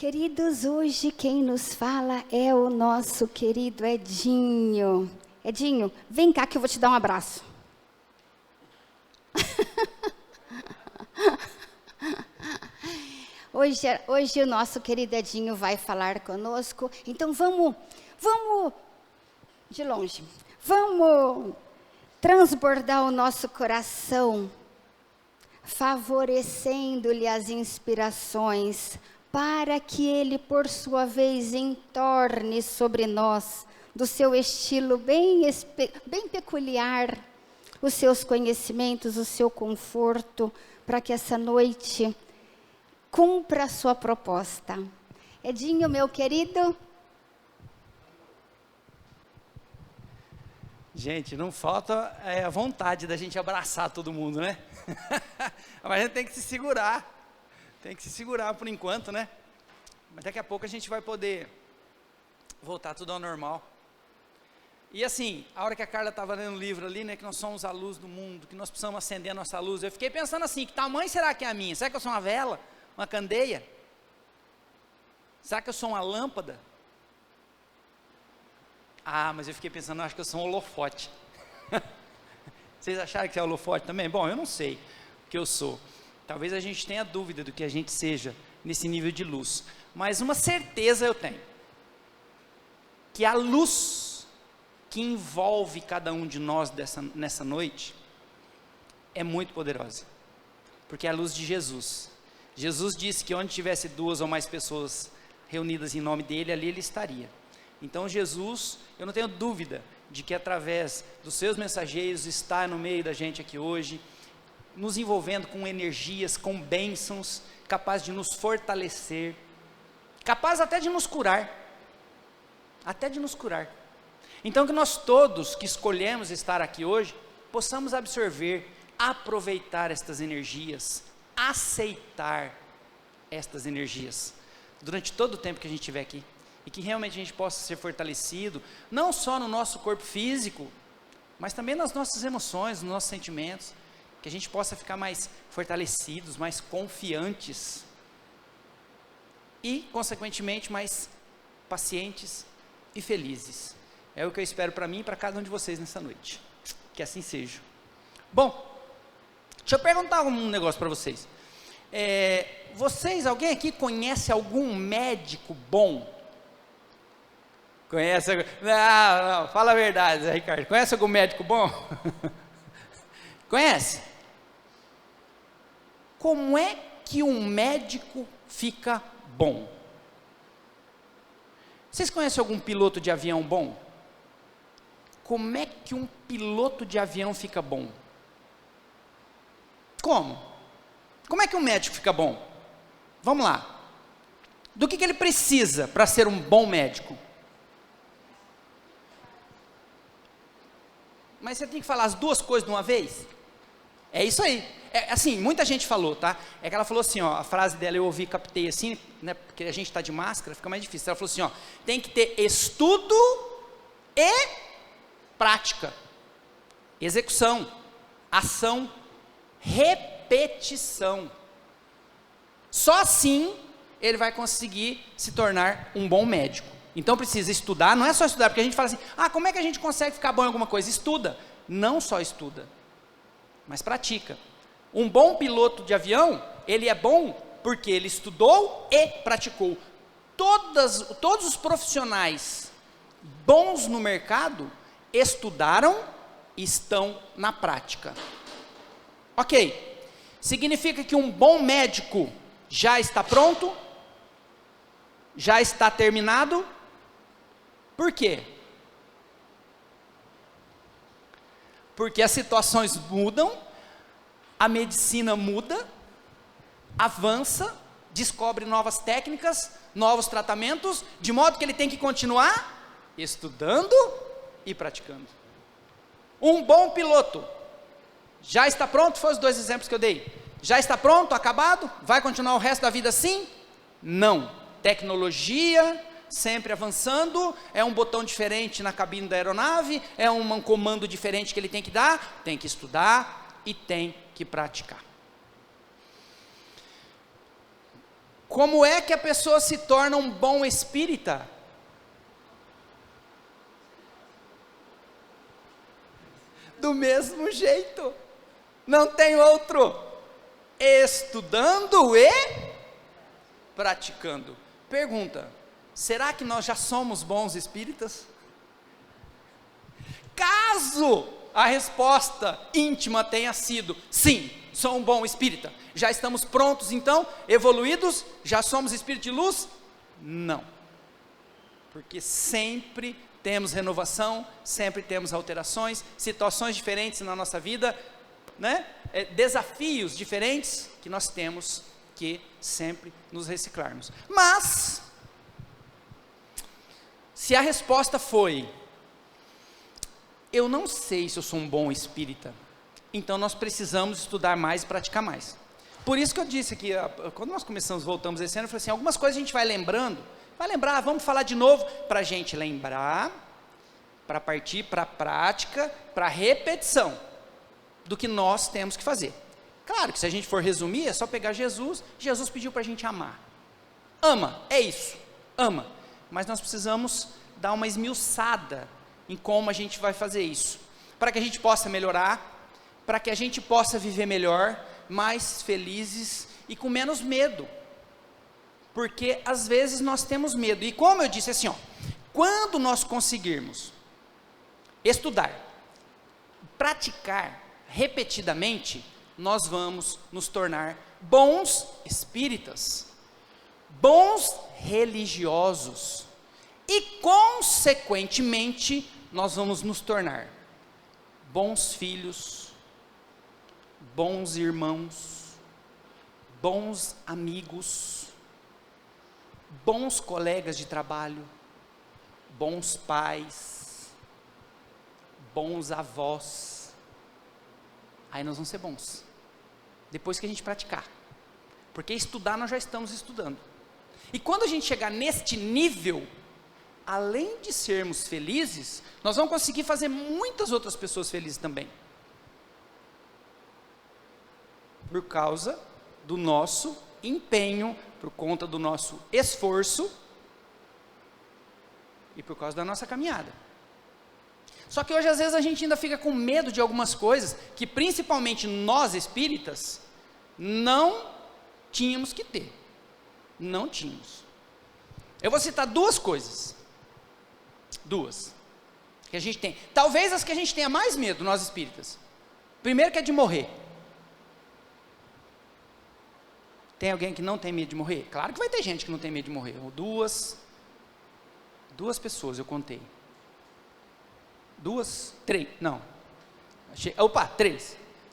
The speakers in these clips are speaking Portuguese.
Queridos, hoje quem nos fala é o nosso querido Edinho. Edinho, vem cá que eu vou te dar um abraço. Hoje o nosso querido Edinho vai falar conosco. Então vamos de longe. Vamos transbordar o nosso coração, favorecendo-lhe as inspirações, para que ele, por sua vez, entorne sobre nós, do seu estilo bem peculiar, os seus conhecimentos, o seu conforto, para que essa noite cumpra a sua proposta. Edinho, meu querido. Gente, não falta a vontade da gente abraçar todo mundo, né? Mas a gente tem que se segurar. Tem que se segurar por enquanto, né? Mas daqui a pouco a gente vai poder voltar tudo ao normal. E assim, a hora que a Carla estava lendo o livro ali, né? Que nós somos a luz do mundo, que nós precisamos acender a nossa luz. Eu fiquei pensando assim, que tamanho será que é a minha? Será que eu sou uma vela? Uma candeia? Será que eu sou uma lâmpada? Ah, mas eu fiquei pensando, eu acho que eu sou um holofote. Vocês acharam que é holofote também? Bom, eu não sei o que eu sou. Talvez a gente tenha dúvida do que a gente seja nesse nível de luz. Mas uma certeza eu tenho. Que a luz que envolve cada um de nós nessa noite é muito poderosa. Porque é a luz de Jesus. Jesus disse que onde tivesse 2 ou mais pessoas reunidas em nome dele, ali ele estaria. Então Jesus, eu não tenho dúvida de que através dos seus mensageiros está no meio da gente aqui hoje, nos envolvendo com energias, com bênçãos, capaz de nos fortalecer, capaz até de nos curar, Então que nós todos que escolhemos estar aqui hoje, possamos absorver, aproveitar estas energias, aceitar estas energias, durante todo o tempo que a gente estiver aqui, e que realmente a gente possa ser fortalecido, não só no nosso corpo físico, mas também nas nossas emoções, nos nossos sentimentos, que a gente possa ficar mais fortalecidos, mais confiantes, e consequentemente mais pacientes e felizes. É o que eu espero para mim e para cada um de vocês nessa noite, que assim seja. Bom, deixa eu perguntar um negócio para vocês. Alguém aqui conhece algum médico bom? Conhece? Não, fala a verdade, Ricardo. Conhece algum médico bom? Conhece? Como é que um médico fica bom? Vocês conhecem algum piloto de avião bom? Como é que um piloto de avião fica bom? Como? Como é que um médico fica bom? Vamos lá. Do que ele precisa para ser um bom médico? Mas você tem que falar as duas coisas de uma vez? É isso aí. Assim, muita gente falou, tá? É que ela falou assim, ó, a frase dela eu ouvi, captei assim, né? Porque a gente está de máscara, fica mais difícil. Ela falou assim, ó, tem que ter estudo e prática, execução, ação, repetição. Só assim ele vai conseguir se tornar um bom médico. Então precisa estudar, não é só estudar, porque a gente fala assim, como é que a gente consegue ficar bom em alguma coisa? Estuda. Não só estuda, mas pratica. Um bom piloto de avião, ele é bom porque ele estudou e praticou. Todos os profissionais bons no mercado estudaram e estão na prática. Ok, significa que um bom médico já está pronto? Já está terminado? Por quê? Porque as situações mudam, a medicina muda, avança, descobre novas técnicas, novos tratamentos, de modo que ele tem que continuar estudando e praticando. Um bom piloto já está pronto? Foram os 2 exemplos que eu dei. Já está pronto, acabado? Vai continuar o resto da vida assim? Não. Tecnologia sempre avançando, é um botão diferente na cabine da aeronave, é um comando diferente que ele tem que dar, tem que estudar e tem que praticar. Como é que a pessoa se torna um bom espírita? Do mesmo jeito, não tem outro, estudando e praticando. Pergunta: será que nós já somos bons espíritas? Caso a resposta íntima tenha sido sim, sou um bom espírita, já estamos prontos então, evoluídos, já somos espírito de luz? Não, porque sempre temos renovação, sempre temos alterações, situações diferentes na nossa vida, né? Desafios diferentes que nós temos que sempre nos reciclarmos. Mas, se a resposta foi, eu não sei se eu sou um bom espírita, então nós precisamos estudar mais e praticar mais. Por isso que eu disse aqui, quando nós voltamos esse ano, eu falei assim, algumas coisas a gente vai lembrando, vamos falar de novo, para a gente lembrar, para partir para a prática, para a repetição do que nós temos que fazer. Claro que se a gente for resumir, é só pegar Jesus pediu para a gente amar. Ama, é isso, ama. Mas nós precisamos dar uma esmiuçada em como a gente vai fazer isso, para que a gente possa melhorar, para que a gente possa viver melhor, mais felizes e com menos medo. Porque às vezes nós temos medo, e como eu disse assim, quando nós conseguirmos estudar, praticar repetidamente, nós vamos nos tornar bons espíritas, bons religiosos, e consequentemente nós vamos nos tornar bons filhos, bons irmãos, bons amigos, bons colegas de trabalho, bons pais, bons avós. Aí nós vamos ser bons, depois que a gente praticar, porque estudar nós já estamos estudando, e quando a gente chegar neste nível, além de sermos felizes, nós vamos conseguir fazer muitas outras pessoas felizes também, por causa do nosso empenho, por conta do nosso esforço, e por causa da nossa caminhada. Só que hoje às vezes a gente ainda fica com medo de algumas coisas, que principalmente nós espíritas, não tínhamos que ter, não tínhamos. Eu vou citar duas coisas, que a gente tem, talvez as que a gente tenha mais medo, nós espíritas. Primeiro que é de morrer. Tem alguém que não tem medo de morrer? Claro que vai ter gente que não tem medo de morrer. Duas pessoas eu contei.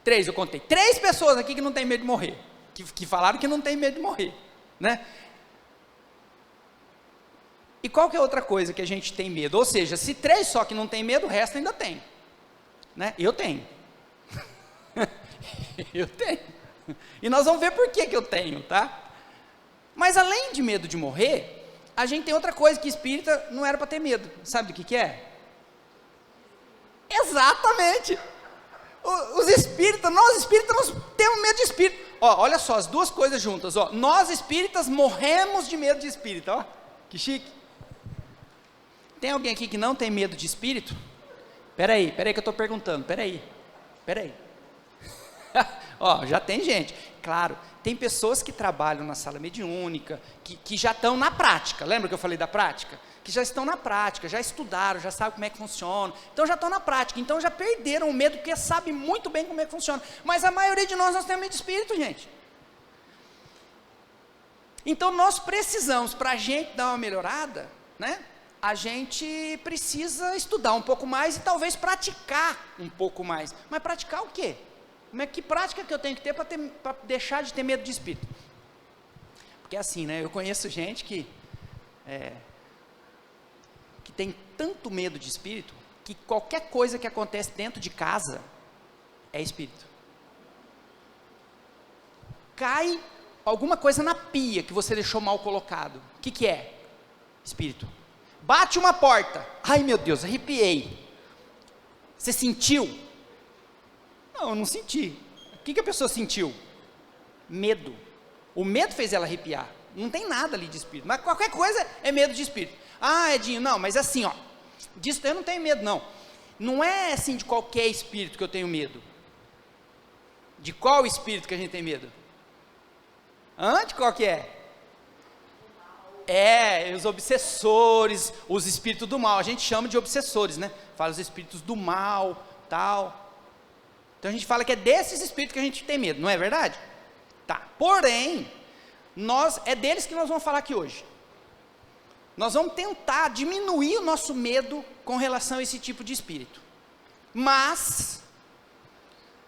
Três eu contei. 3 pessoas aqui que não tem medo de morrer, que falaram que não tem medo de morrer, né? E qual que é outra coisa que a gente tem medo? Ou seja, se 3 só que não tem medo, o resto ainda tem, né? Eu tenho. Eu tenho. E nós vamos ver por que eu tenho, tá? Mas além de medo de morrer, a gente tem outra coisa que espírita não era para ter medo. Sabe do que é? Exatamente. Nós espíritas nós temos medo de espírito. Olha só, as duas coisas juntas. Nós espíritas morremos de medo de espírito. Que chique. Tem alguém aqui que não tem medo de espírito? Peraí que eu estou perguntando. Peraí. Já tem gente. Claro, tem pessoas que trabalham na sala mediúnica, que já estão na prática. Lembra que eu falei da prática? Que já estão na prática, já estudaram, já sabem como é que funciona. Então já estão na prática, então já perderam o medo, porque sabem muito bem como é que funciona. Mas a maioria de nós temos medo de espírito, gente. Então nós precisamos, para a gente dar uma melhorada, né? A gente precisa estudar um pouco mais e talvez praticar um pouco mais. Mas praticar o quê? Que prática que eu tenho que ter para deixar de ter medo de espírito? Porque assim, né? Eu conheço gente que tem tanto medo de espírito, que qualquer coisa que acontece dentro de casa é espírito. Cai alguma coisa na pia que você deixou mal colocado. O que é? Espírito. Bate uma porta. Ai meu Deus, arrepiei. Você sentiu? Não, eu não senti. O que a pessoa sentiu? Medo. O medo fez ela arrepiar. não tem nada ali de espírito, mas qualquer coisa é medo de espírito. Ah, Edinho, não, mas assim, ó, disso eu não tenho medo não. Não é assim de qualquer espírito que eu tenho medo. De qual espírito que a gente tem medo? De qual que é? Os obsessores, os espíritos do mal, a gente chama de obsessores, né? Fala os espíritos do mal, tal. Então a gente fala que é desses espíritos que a gente tem medo, não é verdade? Tá, porém, é deles que nós vamos falar aqui hoje. Nós vamos tentar diminuir o nosso medo com relação a esse tipo de espírito. Mas,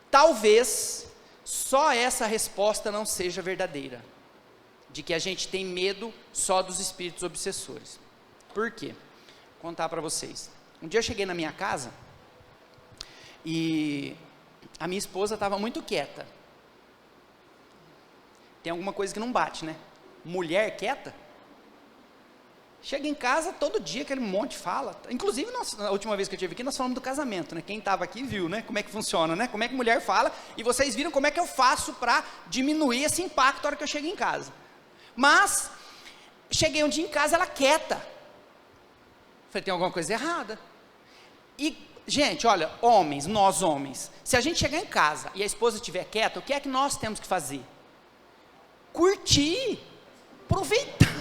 talvez, só essa resposta não seja verdadeira. De que a gente tem medo só dos espíritos obsessores. Por quê? Vou contar para vocês. Um dia eu cheguei na minha casa e a minha esposa estava muito quieta. Tem alguma coisa que não bate, né? Mulher quieta? Chega em casa, todo dia aquele monte fala. Inclusive, na última vez que eu estive aqui, nós falamos do casamento, né? Quem estava aqui viu, né? Como é que funciona, né? Como é que mulher fala. E vocês viram como é que eu faço para diminuir esse impacto na hora que eu chego em casa. Mas, cheguei um dia em casa, ela quieta. Falei, tem alguma coisa errada. E, gente, olha, nós homens, se a gente chegar em casa e a esposa estiver quieta, o que é que nós temos que fazer? Curtir, aproveitar.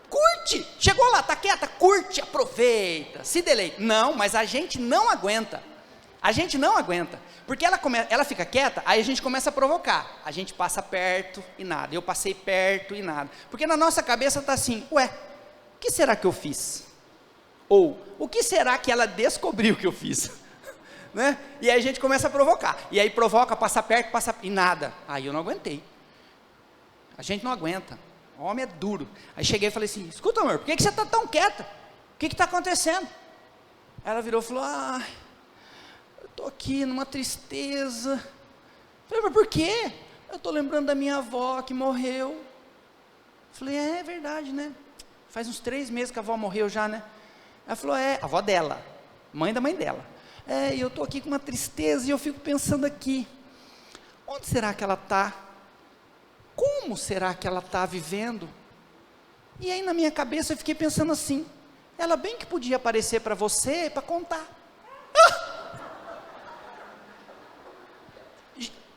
Curte, chegou lá, está quieta, curte, aproveita, se deleita. Não, mas a gente não aguenta. A gente não aguenta, porque ela fica quieta, aí a gente começa a provocar, a gente passa perto e nada, eu passei perto e nada, porque na nossa cabeça está assim, o que será que eu fiz? Ou, o que será que ela descobriu que eu fiz? Né? E aí a gente começa a provocar, e aí provoca, passa perto, e nada, aí eu não aguentei, a gente não aguenta, o homem é duro. Aí cheguei e falei assim, escuta amor, por que você está tão quieta? O que está acontecendo? Ela virou e falou, estou aqui numa tristeza. Falei, mas por quê? Eu estou lembrando da minha avó que morreu. Falei, é verdade, né? Faz uns 3 meses que a avó morreu já, né? Ela falou, a avó dela, mãe da mãe dela. E eu estou aqui com uma tristeza e eu fico pensando aqui, onde será que ela está? Como será que ela está vivendo? E aí na minha cabeça eu fiquei pensando assim, ela bem que podia aparecer para você, para contar.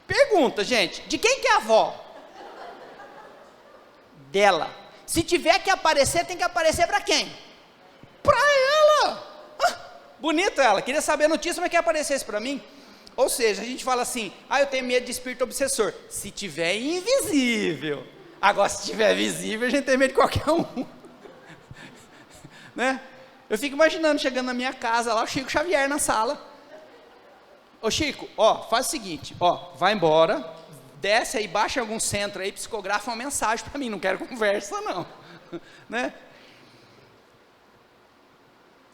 Pergunta, gente, de quem que é a avó? Dela. Se tiver que aparecer, tem que aparecer para quem? Para ela. Bonita ela, queria saber a notícia, mas quer aparecesse para mim. Ou seja, a gente fala assim, eu tenho medo de espírito obsessor. Se tiver invisível. Agora, se tiver visível, a gente tem medo de qualquer um. Né? Eu fico imaginando, chegando na minha casa, lá o Chico Xavier na sala. Ô Chico, faz o seguinte, vai embora, desce aí, baixa em algum centro aí, psicografa uma mensagem para mim, não quero conversa não, né?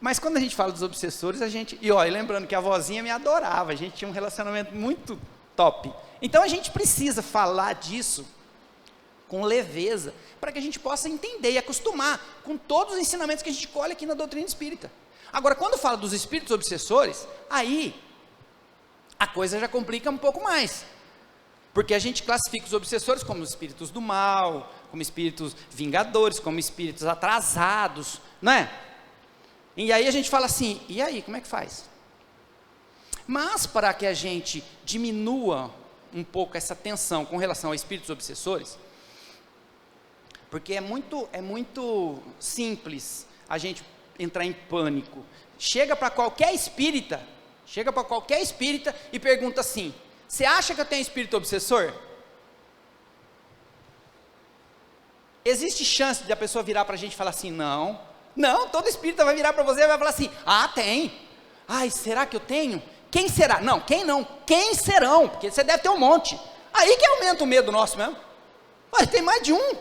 Mas quando a gente fala dos obsessores, e lembrando que a vozinha me adorava, a gente tinha um relacionamento muito top, então a gente precisa falar disso com leveza, para que a gente possa entender e acostumar com todos os ensinamentos que a gente colhe aqui na doutrina espírita. Agora, quando fala dos espíritos obsessores, aí a coisa já complica um pouco mais, porque a gente classifica os obsessores como espíritos do mal, como espíritos vingadores, como espíritos atrasados, não é? E aí a gente fala assim, e aí, como é que faz? Mas para que a gente diminua um pouco essa tensão com relação a espíritos obsessores, porque é muito simples a gente entrar em pânico. Chega para qualquer espírita e pergunta assim, você acha que eu tenho espírito obsessor? Existe chance de a pessoa virar para a gente e falar assim, não, todo espírita vai virar para você e vai falar assim, tem, será que eu tenho? Quem será? Não, quem não, quem serão? Porque você deve ter um monte, aí que aumenta o medo nosso mesmo, tem mais de um,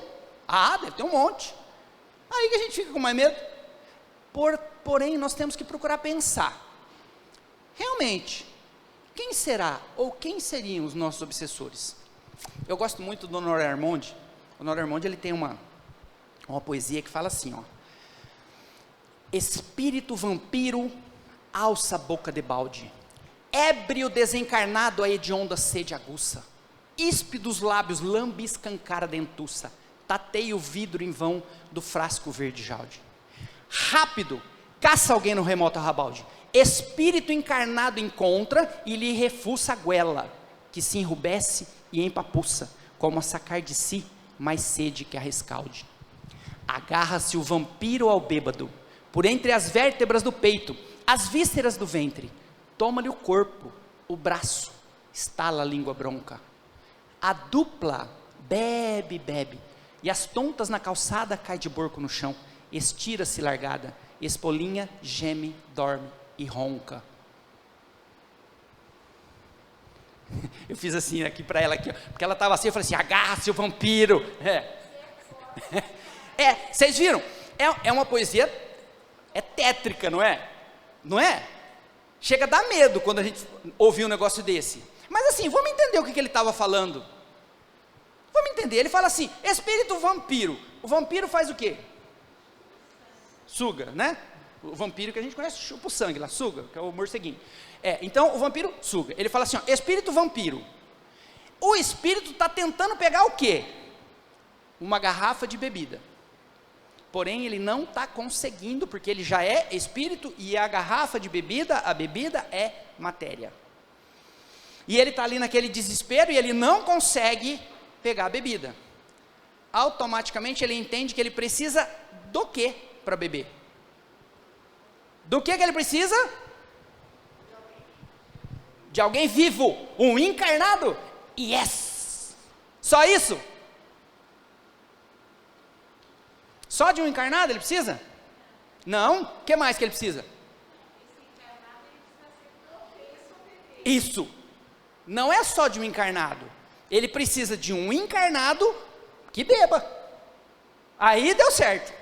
deve ter um monte, aí que a gente fica com mais medo, porém nós temos que procurar pensar, realmente, quem será ou quem seriam os nossos obsessores? Eu gosto muito do Honoré Armond. O Honoré Armond, ele tem uma poesia que fala assim, espírito vampiro alça a boca de balde, ébrio desencarnado a hedionda sede aguça, íspidos lábios lambe escancara dentuça, tateia o vidro em vão do frasco verde jaude. Rápido, caça alguém no remoto arrabalde. Espírito encarnado encontra e lhe refuça a goela, que se enrubesce e empapuça, como a sacar de si mais sede que a rescalde. Agarra-se o vampiro ao bêbado, por entre as vértebras do peito, as vísceras do ventre, toma-lhe o corpo, o braço, estala a língua bronca. A dupla bebe, e as tontas na calçada cai de borco no chão, estira-se largada, espolinha, geme, dorme e ronca. Eu fiz assim aqui para ela, aqui, porque ela estava assim, eu falei assim, agarra-se o vampiro. Vocês viram? É uma poesia, é tétrica, não é? Não é? Chega a dar medo quando a gente ouvir um negócio desse. Mas assim, vamos entender o que ele estava falando. Vamos entender, ele fala assim, espírito vampiro. O vampiro faz o quê? Suga, né? O vampiro que a gente conhece, chupa o sangue lá, suga, que é o morceguinho. Então o vampiro suga. Ele fala assim, ó, espírito vampiro. O espírito está tentando pegar o quê? Uma garrafa de bebida. Porém, ele não está conseguindo, porque ele já é espírito e a garrafa de bebida, a bebida é matéria. E ele está ali naquele desespero e ele não consegue pegar a bebida. Automaticamente ele entende que ele precisa do quê para beber? Do que ele precisa? De alguém vivo, um encarnado. Yes! Só isso? Só de um encarnado ele precisa? Não, o que mais que ele precisa? Isso, não é só de um encarnado, ele precisa de um encarnado que beba. Aí deu certo,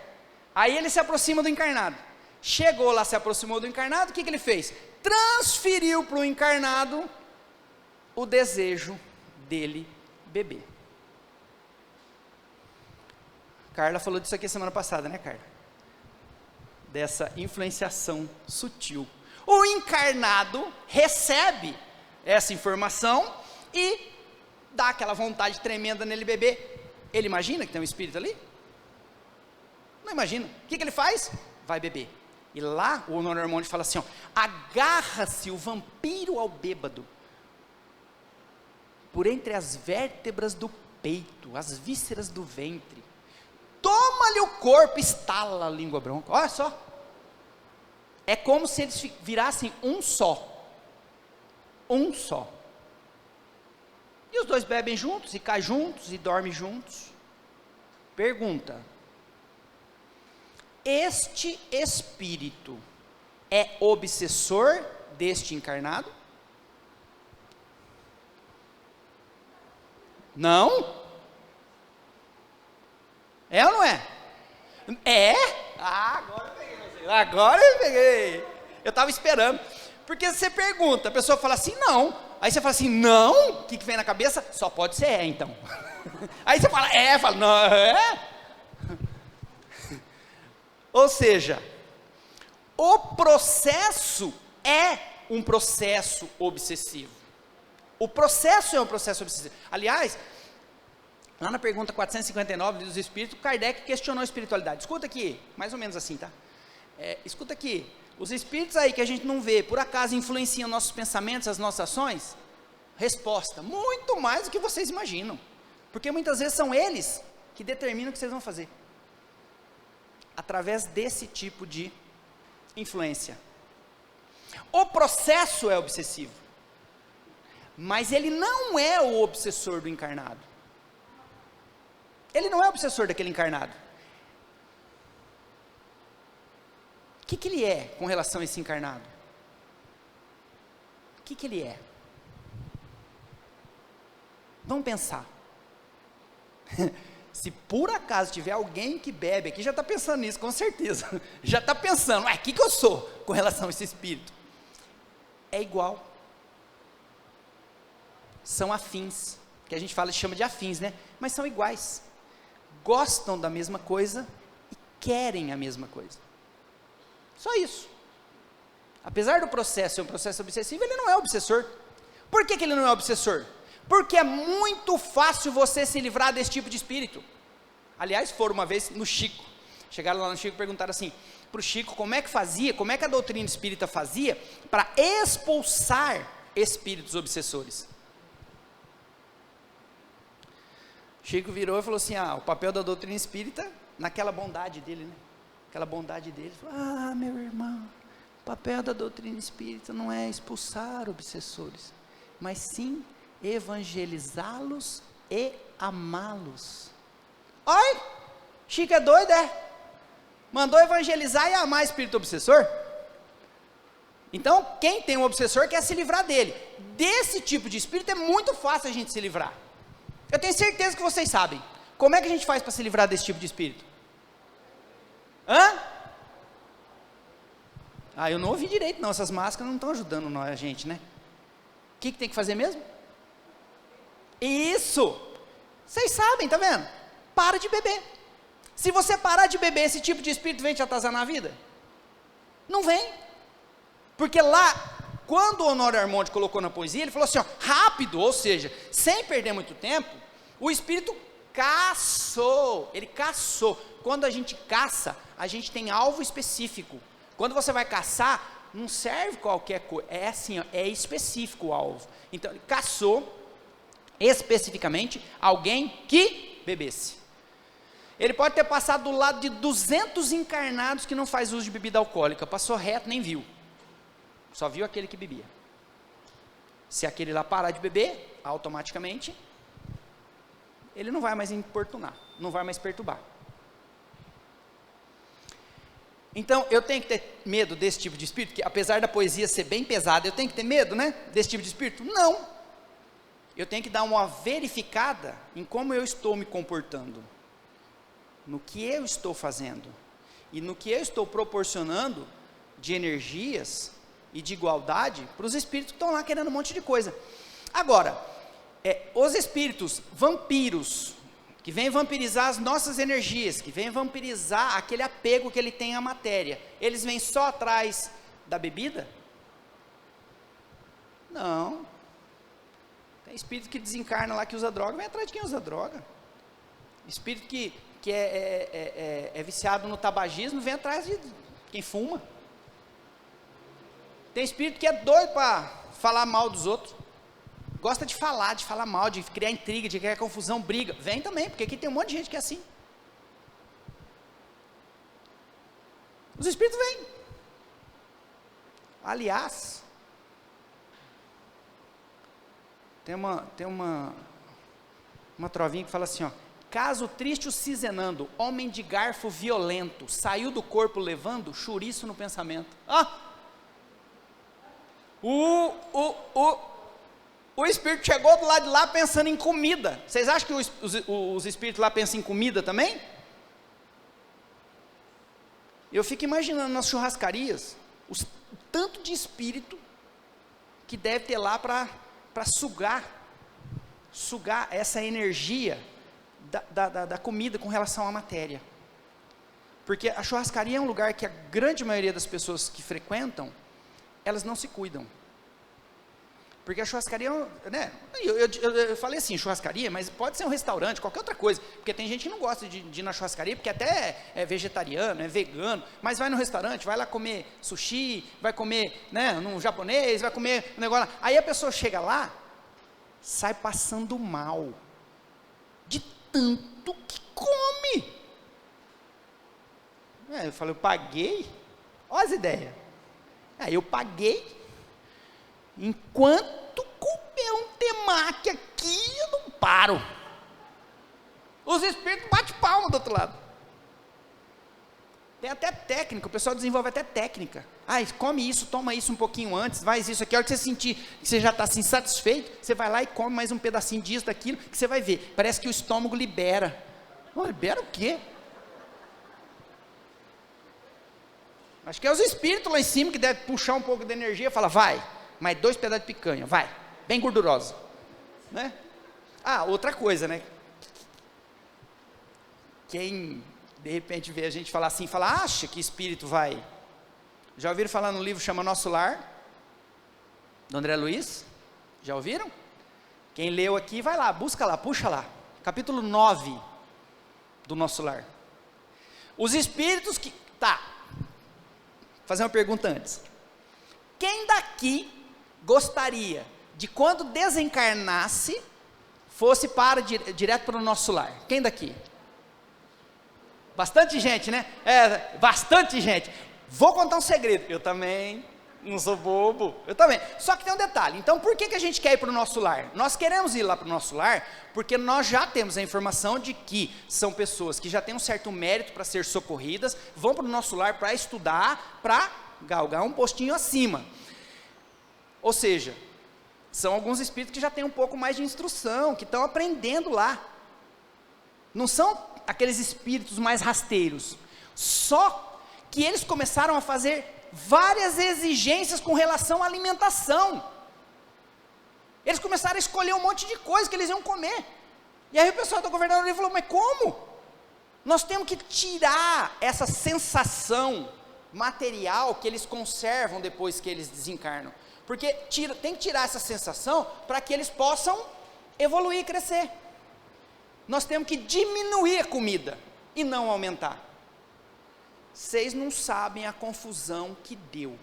aí ele se aproxima do encarnado, chegou lá, se aproximou do encarnado, o que ele fez? Transferiu para o encarnado o desejo dele beber. Carla falou disso aqui semana passada, né, Carla? Dessa influenciação sutil. O encarnado recebe essa informação e dá aquela vontade tremenda nele beber. Ele imagina que tem um espírito ali? Não imagina. O que ele faz? Vai beber. E lá o Normônio fala assim, ó, agarra-se o vampiro ao bêbado, por entre as vértebras do peito, as vísceras do ventre, toma-lhe o corpo, estala a língua bronca. Olha só, é como se eles virassem um só, e os dois bebem juntos, e caem juntos, e dormem juntos. Pergunta, este espírito é obsessor deste encarnado? Não? É ou não é? É? Agora eu peguei. Eu estava esperando. Porque você pergunta, a pessoa fala assim, não. Aí você fala assim, não? O que vem na cabeça? Só pode ser então. Aí você fala, fala, não, é? Ou seja, o processo é um processo obsessivo. O processo é um processo obsessivo. Aliás, lá na pergunta 459 dos Espíritos, Kardec questionou a espiritualidade. Escuta aqui, mais ou menos assim, tá? Escuta aqui, os Espíritos aí que a gente não vê, por acaso influenciam nossos pensamentos, as nossas ações? Resposta, muito mais do que vocês imaginam. Porque muitas vezes são eles que determinam o que vocês vão fazer. Através desse tipo de influência. O processo é obsessivo. Mas ele não é o obsessor do encarnado. Ele não é o obsessor daquele encarnado. O que ele é com relação a esse encarnado? O que ele é? Vamos pensar. Se por acaso tiver alguém que bebe aqui, já está pensando nisso, com certeza. Já está pensando, o que eu sou com relação a esse espírito? É igual. São afins, que a gente chama de afins, né? Mas são iguais. Gostam da mesma coisa e querem a mesma coisa. Só isso. Apesar do processo ser um processo obsessivo, ele não é obsessor. Por que ele não é obsessor? Porque é muito fácil você se livrar desse tipo de espírito. Aliás, foram uma vez no Chico. Chegaram lá no Chico e perguntaram assim, para o Chico, como é que a doutrina espírita fazia para expulsar espíritos obsessores? Chico virou e falou assim, o papel da doutrina espírita, naquela bondade dele, né? Aquela bondade dele, falou, meu irmão, o papel da doutrina espírita não é expulsar obsessores, mas sim evangelizá-los e amá-los. Oi, Chico é doido, mandou evangelizar e amar espírito obsessor? Então, quem tem um obsessor quer se livrar dele. Desse tipo de espírito é muito fácil a gente se livrar. Eu tenho certeza que vocês sabem. Como é que a gente faz para se livrar desse tipo de espírito? Eu não ouvi direito não, essas máscaras não estão ajudando a gente, né? O que tem que fazer mesmo? Isso! Vocês sabem, tá vendo? Para de beber. Se você parar de beber, esse tipo de espírito vem te atazanar a vida? Não vem. Porque lá, quando o Honório Armond colocou na poesia, ele falou assim, rápido, ou seja, sem perder muito tempo, o espírito caçou, ele caçou. Quando a gente caça, a gente tem alvo específico. Quando você vai caçar, não serve qualquer coisa, é assim, é específico o alvo. Então, ele caçou, especificamente, alguém que bebesse. Ele pode ter passado do lado de 200 encarnados que não faz uso de bebida alcoólica, passou reto, nem viu, só viu aquele que bebia. Se aquele lá parar de beber, automaticamente, ele não vai mais importunar, não vai mais perturbar. Então, eu tenho que ter medo desse tipo de espírito, que apesar da poesia ser bem pesada, eu tenho que ter medo, né, desse tipo de espírito? Não, eu tenho que dar uma verificada em como eu estou me comportando, no que eu estou fazendo, e no que eu estou proporcionando de energias e de igualdade para os espíritos que estão lá querendo um monte de coisa. Agora, os espíritos vampiros, que vêm vampirizar as nossas energias, que vêm vampirizar aquele apego que ele tem à matéria, eles vêm só atrás da bebida? Não. Tem espírito que desencarna lá, que usa droga, vem atrás de quem usa droga. Espírito que é viciado no tabagismo, vem atrás de quem fuma. Tem espírito que é doido para falar mal dos outros, gosta de falar mal, de criar intriga, de criar confusão, briga, vem também, porque aqui tem um monte de gente que é assim. Os espíritos vêm. Aliás, tem uma trovinha que fala assim, caso triste o cisenando, homem de garfo violento, saiu do corpo levando chouriço no pensamento. O espírito chegou do lado de lá pensando em comida. Vocês acham que os espíritos lá pensam em comida também? Eu fico imaginando nas churrascarias, o tanto de espírito que deve ter lá para sugar essa energia da comida com relação à matéria. Porque a churrascaria é um lugar que a grande maioria das pessoas que frequentam, elas não se cuidam. Porque a churrascaria, né, eu falei assim, churrascaria, mas pode ser um restaurante, qualquer outra coisa, porque tem gente que não gosta de ir na churrascaria, porque até é vegetariano, é vegano, mas vai no restaurante, vai lá comer sushi, vai comer, né, num japonês, vai comer um negócio lá. Aí a pessoa chega lá, sai passando mal, de tanto que come. Eu falei, eu paguei, olha as ideias. Aí eu paguei, enquanto comer um temaki aqui, eu não paro. Os espíritos batem palma do outro lado. Tem até técnica, o pessoal desenvolve até técnica. Come isso, toma isso um pouquinho antes, faz isso aqui. A hora que você sentir que você já está assim satisfeito, você vai lá e come mais um pedacinho disso, daquilo, que você vai ver. Parece que o estômago libera. Libera o quê? Acho que é os espíritos lá em cima que devem puxar um pouco de energia e falar, vai, mais 2 pedaços de picanha, vai, bem gordurosa, né? Outra coisa, né? Quem de repente vê a gente falar assim, acha que espírito vai? Já ouviram falar no livro chama Nosso Lar, do André Luiz? Já ouviram? Quem leu aqui, vai lá, busca lá, puxa lá, capítulo 9, do nosso lar. Os espíritos que... Tá, vou fazer uma pergunta antes. Quem daqui gostaria de quando desencarnasse, fosse direto para o nosso lar? Quem daqui? Bastante gente, né? Bastante gente. Vou contar um segredo. Eu também não sou bobo. Eu também. Só que tem um detalhe. Então, por que a gente quer ir para o nosso lar? Nós queremos ir lá para o nosso lar porque nós já temos a informação de que são pessoas que já têm um certo mérito para ser socorridas, vão para o nosso lar para estudar, para galgar um postinho acima. Ou seja, são alguns espíritos que já têm um pouco mais de instrução, que estão aprendendo lá. Não são aqueles espíritos mais rasteiros. Só que eles começaram a fazer várias exigências com relação à alimentação. Eles começaram a escolher um monte de coisa que eles iam comer. E aí o pessoal do governador falou, mas como? Nós temos que tirar essa sensação material que eles conservam depois que eles desencarnam. Porque tem que tirar essa sensação para que eles possam evoluir e crescer. Nós temos que diminuir a comida e não aumentar. Vocês não sabem a confusão que deu.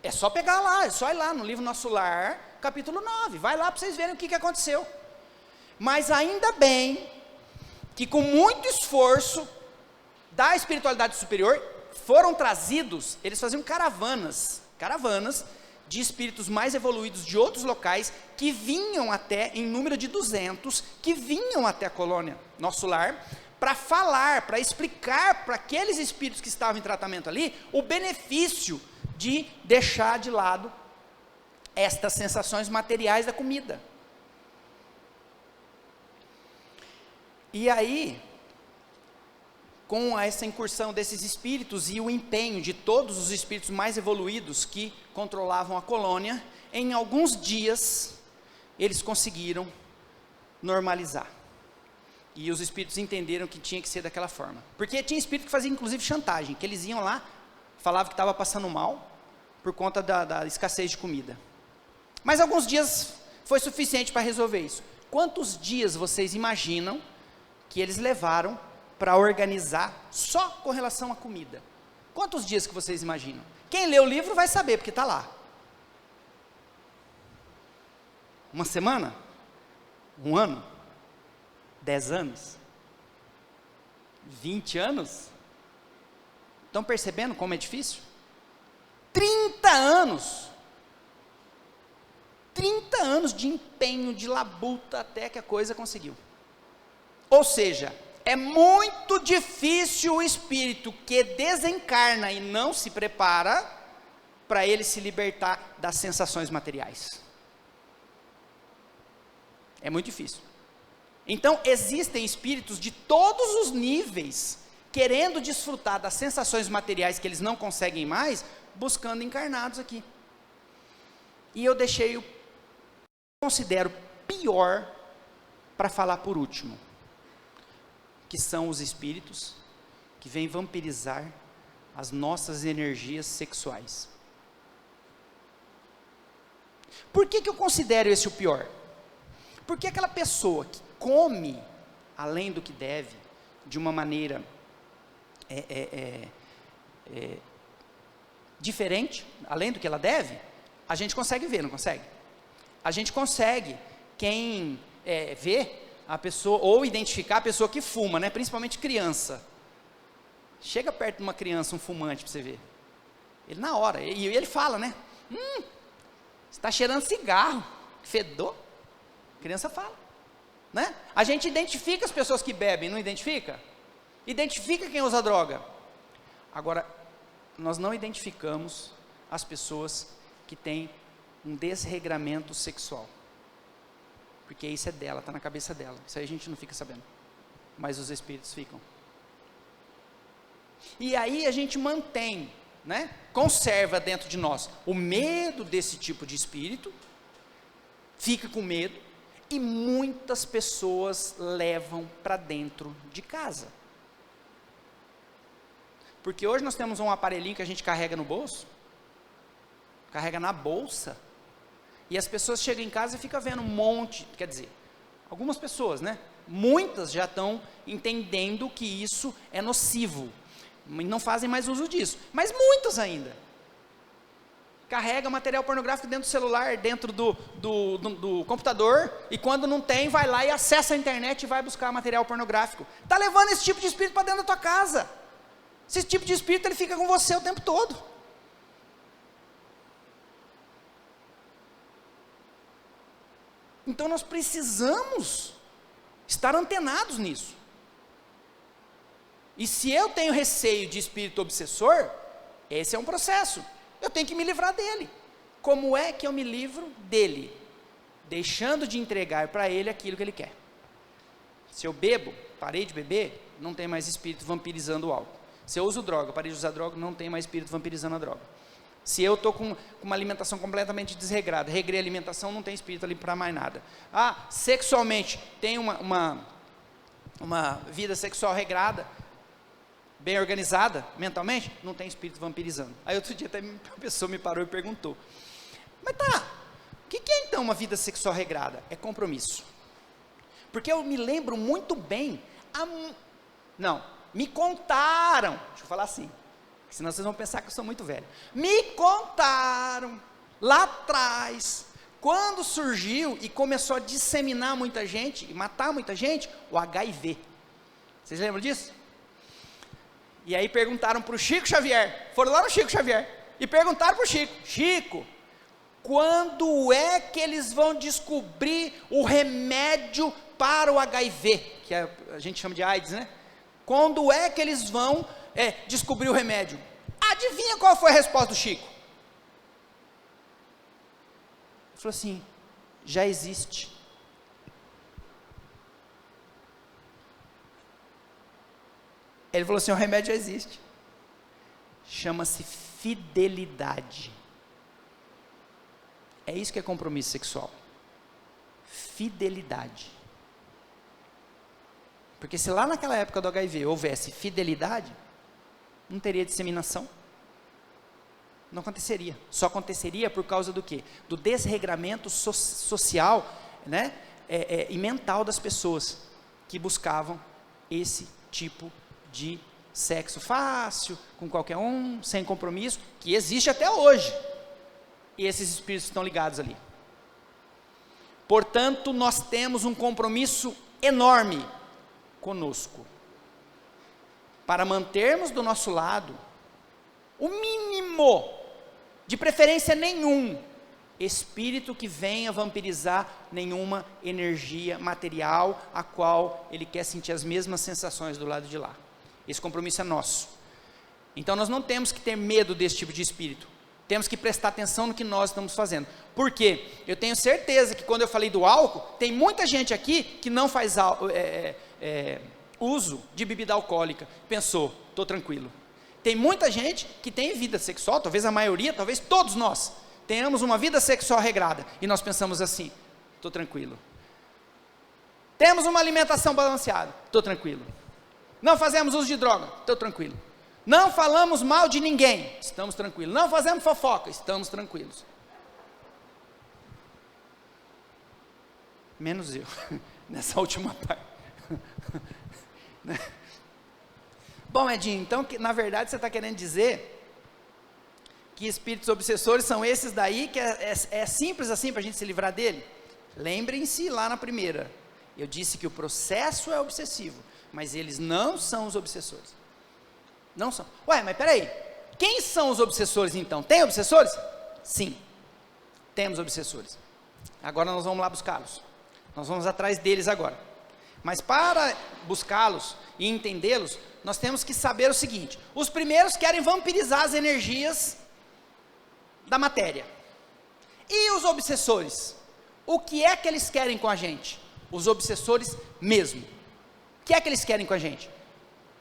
É só pegar lá, é só ir lá no livro Nosso Lar, capítulo 9. Vai lá para vocês verem o que aconteceu. Mas ainda bem que com muito esforço da espiritualidade superior, foram trazidos, eles faziam caravanas de espíritos mais evoluídos de outros locais, que vinham até, em número de 200, que vinham até a colônia Nosso Lar, para falar, para explicar para aqueles espíritos que estavam em tratamento ali, o benefício de deixar de lado estas sensações materiais da comida. E aí, com essa incursão desses espíritos e o empenho de todos os espíritos mais evoluídos que controlavam a colônia, em alguns dias, eles conseguiram normalizar. E os espíritos entenderam que tinha que ser daquela forma. Porque tinha espírito que fazia inclusive chantagem, que eles iam lá, falavam que estava passando mal, por conta da escassez de comida. Mas alguns dias foi suficiente para resolver isso. Quantos dias vocês imaginam que eles levaram para organizar só com relação à comida? Quantos dias que vocês imaginam? Quem lê o livro vai saber, porque está lá. Uma semana? Um ano? 10 anos? 20 anos? Estão percebendo como é difícil? 30 anos! 30 anos de empenho, de labuta, até que a coisa conseguiu. Ou seja, é muito difícil o espírito que desencarna e não se prepara para ele se libertar das sensações materiais. É muito difícil. Então, existem espíritos de todos os níveis, querendo desfrutar das sensações materiais que eles não conseguem mais, buscando encarnados aqui. E eu deixei o que eu considero pior para falar por último, que são os espíritos que vêm vampirizar as nossas energias sexuais. Por que eu considero esse o pior? Porque aquela pessoa que come além do que deve, de uma maneira diferente, além do que ela deve, a gente consegue ver, não consegue? A gente consegue, quem vê a pessoa, ou identificar a pessoa que fuma, né? Principalmente criança. Chega perto de uma criança, um fumante, para você ver. Ele na hora, e ele fala, né? Você está cheirando cigarro, fedor. A criança fala, né? A gente identifica as pessoas que bebem, não identifica? Identifica quem usa droga. Agora, nós não identificamos as pessoas que têm um desregramento sexual. Porque isso é dela, está na cabeça dela. Isso aí a gente não fica sabendo. Mas os espíritos ficam. E aí a gente mantém, né? Conserva dentro de nós o medo desse tipo de espírito, fica com medo, e muitas pessoas levam para dentro de casa. Porque hoje nós temos um aparelhinho que a gente carrega no bolso, carrega na bolsa, e as pessoas chegam em casa e ficam vendo um monte, quer dizer, Algumas pessoas, né? Muitas já estão entendendo que isso é nocivo, e não fazem mais uso disso, mas muitas ainda. Carrega material pornográfico dentro do celular, dentro do computador, e quando não tem, vai lá e acessa a internet e vai buscar material pornográfico. Está levando esse tipo de espírito para dentro da tua casa. Esse tipo de espírito, ele fica com você o tempo todo. Então nós precisamos estar antenados nisso. E se eu tenho receio de espírito obsessor, esse é um processo. Eu tenho que me livrar dele. Como é que eu me livro dele? Deixando de entregar para ele aquilo que ele quer. Se eu bebo, parei de beber, não tem mais espírito vampirizando o álcool. Se eu uso droga, parei de usar droga, não tem mais espírito vampirizando a droga. Se eu estou com uma alimentação completamente desregrada, regrei a alimentação, não tem espírito ali para mais nada. Sexualmente, tem uma vida sexual regrada, bem organizada, mentalmente, não tem espírito vampirizando. Aí outro dia até uma pessoa me parou e perguntou, mas tá, o que é então uma vida sexual regrada? É compromisso. Porque eu me lembro muito bem, me contaram, deixa eu falar assim, senão vocês vão pensar que eu sou muito velho. Me contaram, lá atrás, quando surgiu e começou a disseminar muita gente, e matar muita gente, o HIV. Vocês lembram disso? E aí perguntaram para o Chico Xavier, foram lá no Chico Xavier, e perguntaram para o Chico, Chico, quando é que eles vão descobrir o remédio para o HIV, que a gente chama de AIDS, né? Quando é que eles vão descobrir o remédio? Adivinha qual foi a resposta do Chico? Ele falou assim, já existe. Ele falou assim, o remédio já existe. Chama-se fidelidade. É isso que é compromisso sexual. Fidelidade. Porque se lá naquela época do HIV houvesse fidelidade, não teria disseminação. Não aconteceria. Só aconteceria por causa do quê? Do desregramento social, né? E mental das pessoas que buscavam esse tipo de sexo fácil, com qualquer um, sem compromisso, que existe até hoje. E esses espíritos estão ligados ali. Portanto, nós temos um compromisso enorme conosco, para mantermos do nosso lado o mínimo, de preferência nenhum, espírito que venha vampirizar nenhuma energia material, a qual ele quer sentir as mesmas sensações do lado de lá. Esse compromisso é nosso. Então nós não temos que ter medo desse tipo de espírito, temos que prestar atenção no que nós estamos fazendo. Por quê? Eu tenho certeza que quando eu falei do álcool, tem muita gente aqui que não faz uso de bebida alcoólica, pensou, estou tranquilo. Tem muita gente que tem vida sexual, talvez a maioria, talvez todos nós, tenhamos uma vida sexual regrada, e nós pensamos assim, estou tranquilo. Temos uma alimentação balanceada, estou tranquilo. Não fazemos uso de droga, estou tranquilo. Não falamos mal de ninguém, estamos tranquilos. Não fazemos fofoca, estamos tranquilos. Menos eu, nessa última parte. Bom, Edinho, então, na verdade você está querendo dizer que espíritos obsessores são esses daí, que é simples assim para a gente se livrar dele? Lembrem-se lá na primeira, eu disse que o processo é obsessivo, mas eles não são os obsessores. Não são. Ué, mas peraí, quem são os obsessores então? Tem obsessores? Sim, temos obsessores. Agora nós vamos lá buscá-los. Nós vamos atrás deles agora. Mas para buscá-los e entendê-los, nós temos que saber o seguinte: os primeiros querem vampirizar as energias da matéria. E os obsessores? O que é que eles querem com a gente? Os obsessores mesmo. O que é que eles querem com a gente?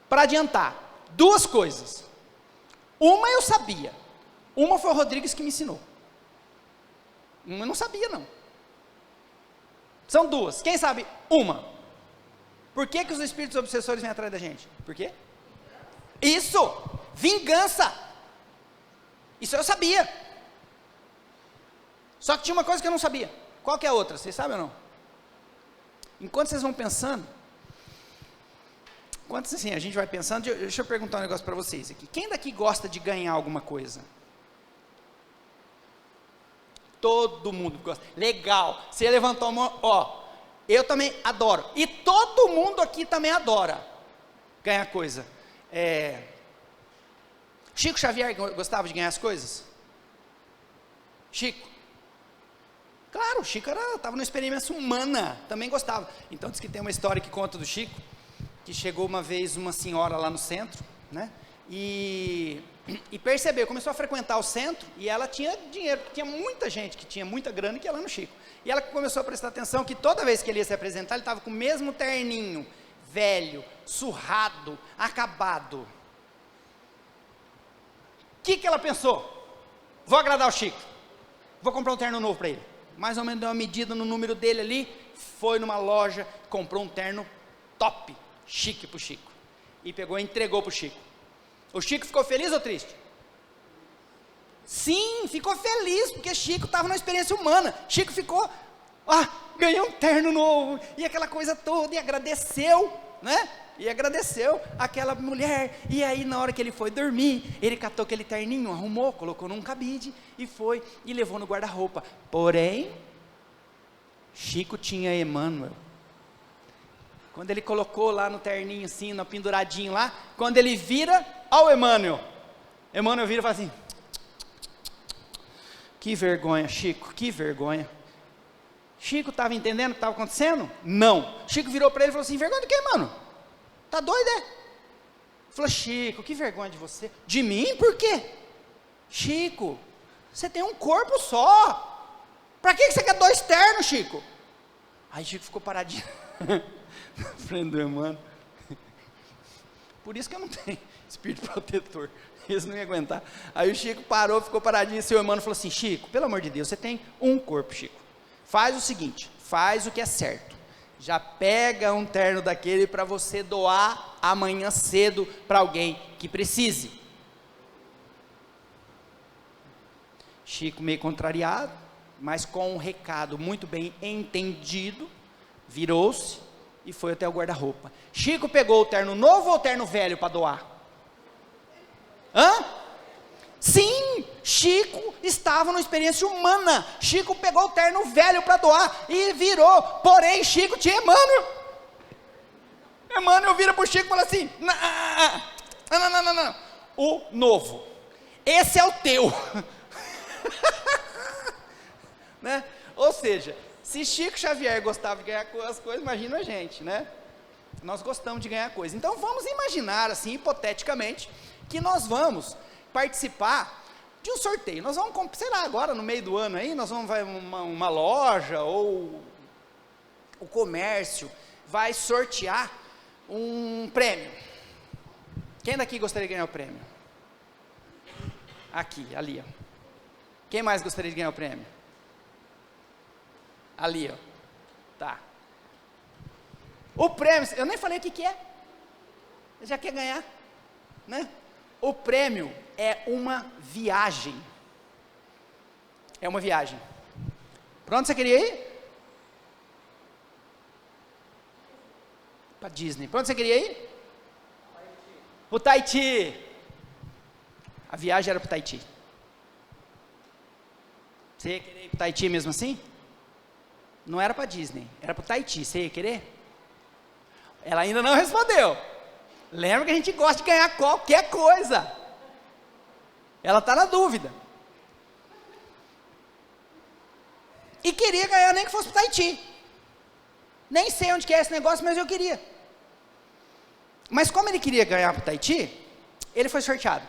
Para adiantar, duas coisas. Uma eu sabia. Uma foi o Rodrigues que me ensinou. Uma eu não sabia não. São duas. Quem sabe? Uma. Por que os espíritos obsessores vêm atrás da gente? Por quê? Isso! Vingança! Isso eu sabia. Só que tinha uma coisa que eu não sabia. Qual que é a outra? Vocês sabem ou não? enquanto vocês vão pensando, enquanto assim, a gente vai pensando, deixa eu perguntar um negócio para vocês aqui. Quem daqui gosta de ganhar alguma coisa? Todo mundo gosta. Legal. Você levantou a mão, ó, eu também adoro. E todo mundo aqui também adora ganhar coisa. Chico Xavier gostava de ganhar as coisas? Chico? Claro, o Chico estava numa experiência humana, também gostava. Então diz que tem uma história que conta do Chico, que chegou uma vez uma senhora lá no centro, né? E percebeu, começou a frequentar o centro, e ela tinha dinheiro, tinha muita gente que tinha muita grana que ia lá no Chico. E ela começou a prestar atenção que toda vez que ele ia se apresentar, ele estava com o mesmo terninho, velho, surrado, acabado. O que ela pensou? Vou agradar o Chico, vou comprar um terno novo para ele. Mais ou menos deu uma medida no número dele ali, foi numa loja, comprou um terno top, chique para o Chico, e pegou e entregou para o Chico. O Chico ficou feliz ou triste? Sim, ficou feliz, porque Chico estava numa experiência humana. Chico ficou, ganhou um terno novo, e aquela coisa toda, e agradeceu, né? E agradeceu aquela mulher. E aí na hora que ele foi dormir, ele catou aquele terninho, arrumou, colocou num cabide, e foi, e levou no guarda-roupa. Porém, Chico tinha Emmanuel. Quando ele colocou lá no terninho assim, no penduradinho lá, quando ele vira, ó o Emmanuel vira e fala assim, que vergonha, Chico, que vergonha. Chico estava entendendo o que estava acontecendo? Não. Chico virou para ele e falou assim, vergonha do que, mano? Tá doido, é? Falou, Chico, que vergonha de você. De mim? Por quê? Chico, você tem um corpo só. Para que você quer 2 ternos, Chico? Aí Chico ficou paradinho na frente do Emmanuel. Por isso que eu não tenho espírito protetor. Eles não iam aguentar. Aí o Chico parou, ficou paradinho, e seu Emmanuel falou assim, Chico, pelo amor de Deus, você tem um corpo, Chico. Faz o seguinte, faz o que é certo. Já pega um terno daquele para você doar amanhã cedo para alguém que precise. Chico meio contrariado, mas com um recado muito bem entendido, virou-se e foi até o guarda-roupa. Chico pegou o terno novo ou o terno velho para doar? Sim, Chico estava numa experiência humana. Chico pegou o terno velho para doar e virou. Porém, Chico tinha Emmanuel. Emmanuel vira para o Chico e fala assim, não, o novo, esse é o teu. Né? Ou seja, se Chico Xavier gostava de ganhar as coisas, imagina a gente, né? Nós gostamos de ganhar coisas. Então vamos imaginar assim, hipoteticamente, que nós vamos participar de um sorteio. Nós vamos, sei lá, agora no meio do ano aí, nós vamos uma loja ou o comércio vai sortear um prêmio. Quem daqui gostaria de ganhar o prêmio? Aqui, ali, ó. Quem mais gostaria de ganhar o prêmio? Ali, ó. Tá. O prêmio, eu nem falei o que é. Já quer ganhar, né? O prêmio é uma viagem. É uma viagem. Para onde você queria ir? Para Disney. Para onde você queria ir? Para o Tahiti. A viagem era para o Tahiti. Você ia querer ir para o Tahiti mesmo assim? Não era para Disney, era para o Tahiti. Você ia querer? Ela ainda não respondeu. Lembra que a gente gosta de ganhar qualquer coisa. Ela está na dúvida. E queria ganhar nem que fosse para o Tahiti. Nem sei onde que é esse negócio, mas eu queria. Mas como ele queria ganhar para o Tahiti, ele foi sorteado.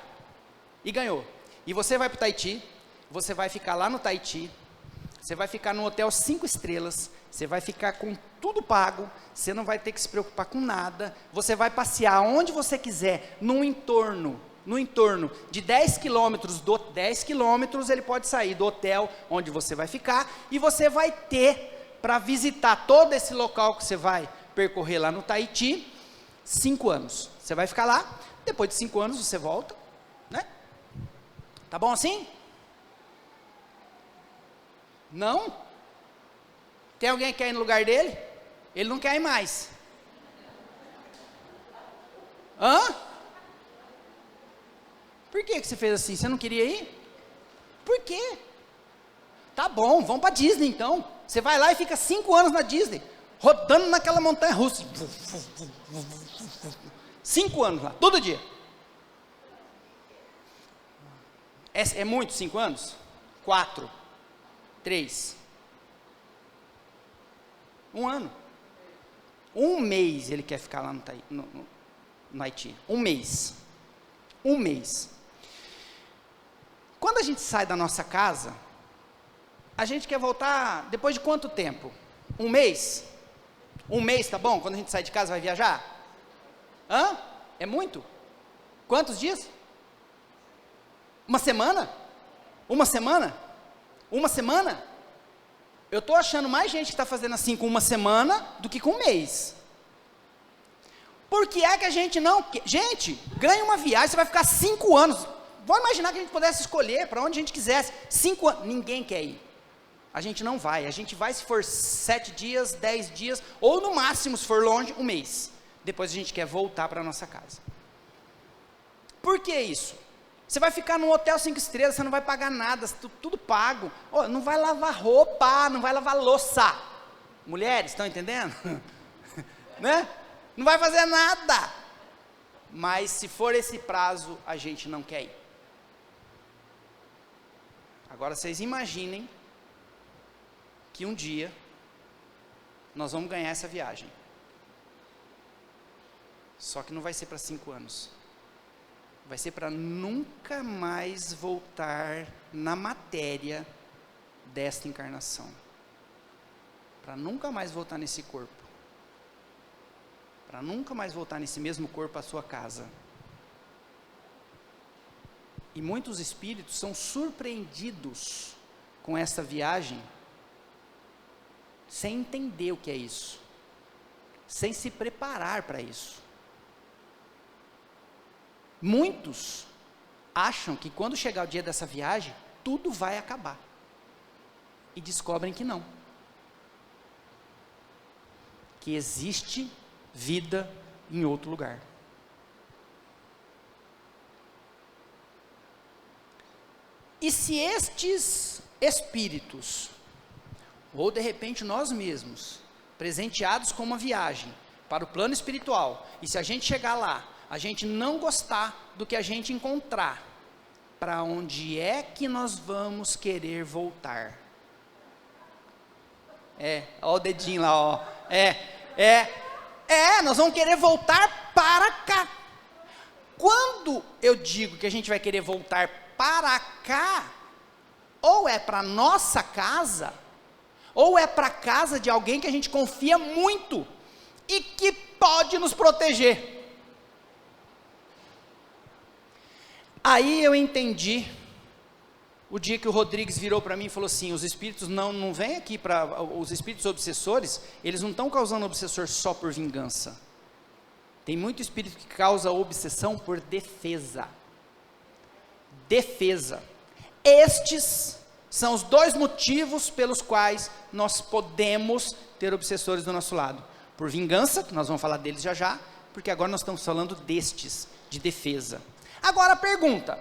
E ganhou. E você vai para o Tahiti, você vai ficar lá no Tahiti, você vai ficar num hotel 5 estrelas, você vai ficar com tudo pago, você não vai ter que se preocupar com nada, você vai passear onde você quiser, no entorno de 10 quilômetros, 10 quilômetros ele pode sair do hotel onde você vai ficar, e você vai ter, para visitar todo esse local que você vai percorrer lá no Tahiti, 5 anos. Você vai ficar lá, depois de 5 anos você volta, né? Tá bom assim? Não? Tem alguém que quer ir no lugar dele? Ele não quer ir mais. Hã? Por que você fez assim? Você não queria ir? Por quê? Tá bom, vamos para Disney então. Você vai lá e fica 5 anos na Disney, rodando naquela montanha russa. 5 anos lá, todo dia. É muito 5 anos? 4, 3, 1 ano. 1 mês ele quer ficar lá no Haiti. 1 mês. 1 mês. Quando a gente sai da nossa casa, a gente quer voltar depois de quanto tempo? 1 mês? 1 mês, tá bom? Quando a gente sai de casa, vai viajar? Hã? É muito? Quantos dias? 1 semana? 1 semana? 1 semana? Eu estou achando mais gente que está fazendo assim com 1 semana do que com 1 mês. Por que é que a gente não... Gente, ganha uma viagem, você vai ficar 5 anos. Vamos imaginar que a gente pudesse escolher para onde a gente quisesse. 5 anos, ninguém quer ir. A gente não vai. A gente vai se for 7 dias, 10 dias, ou no máximo, se for longe, 1 mês. Depois a gente quer voltar para a nossa casa. Por que isso? Você vai ficar num hotel 5 estrelas, você não vai pagar nada, tudo pago. Oh, não vai lavar roupa, não vai lavar louça. Mulheres, estão entendendo? Né? Não vai fazer nada. Mas se for esse prazo, a gente não quer ir. Agora vocês imaginem que um dia nós vamos ganhar essa viagem. Só que não vai ser para 5 anos. Vai ser para nunca mais voltar na matéria desta encarnação. Para nunca mais voltar nesse corpo. Para nunca mais voltar nesse mesmo corpo à sua casa. E muitos espíritos são surpreendidos com essa viagem, sem entender o que é isso, sem se preparar para isso. Muitos acham que quando chegar o dia dessa viagem, tudo vai acabar. E descobrem que não. Que existe vida em outro lugar. E se estes espíritos, ou de repente nós mesmos, presenteados com uma viagem para o plano espiritual, e se a gente chegar lá, a gente não gostar do que a gente encontrar, para onde é que nós vamos querer voltar? Ó o dedinho lá, ó. Nós vamos querer voltar para cá. Quando eu digo que a gente vai querer voltar para cá, ou é para nossa casa, ou é para a casa de alguém que a gente confia muito, e que pode nos proteger. Aí eu entendi, o dia que o Rodrigues virou para mim e falou assim, os espíritos não vêm aqui para, os espíritos obsessores, eles não estão causando obsessor só por vingança. Tem muito espírito que causa obsessão por defesa. Defesa. Estes são os 2 motivos pelos quais nós podemos ter obsessores do nosso lado. Por vingança, que nós vamos falar deles já já, porque agora nós estamos falando destes, de defesa. Agora a pergunta,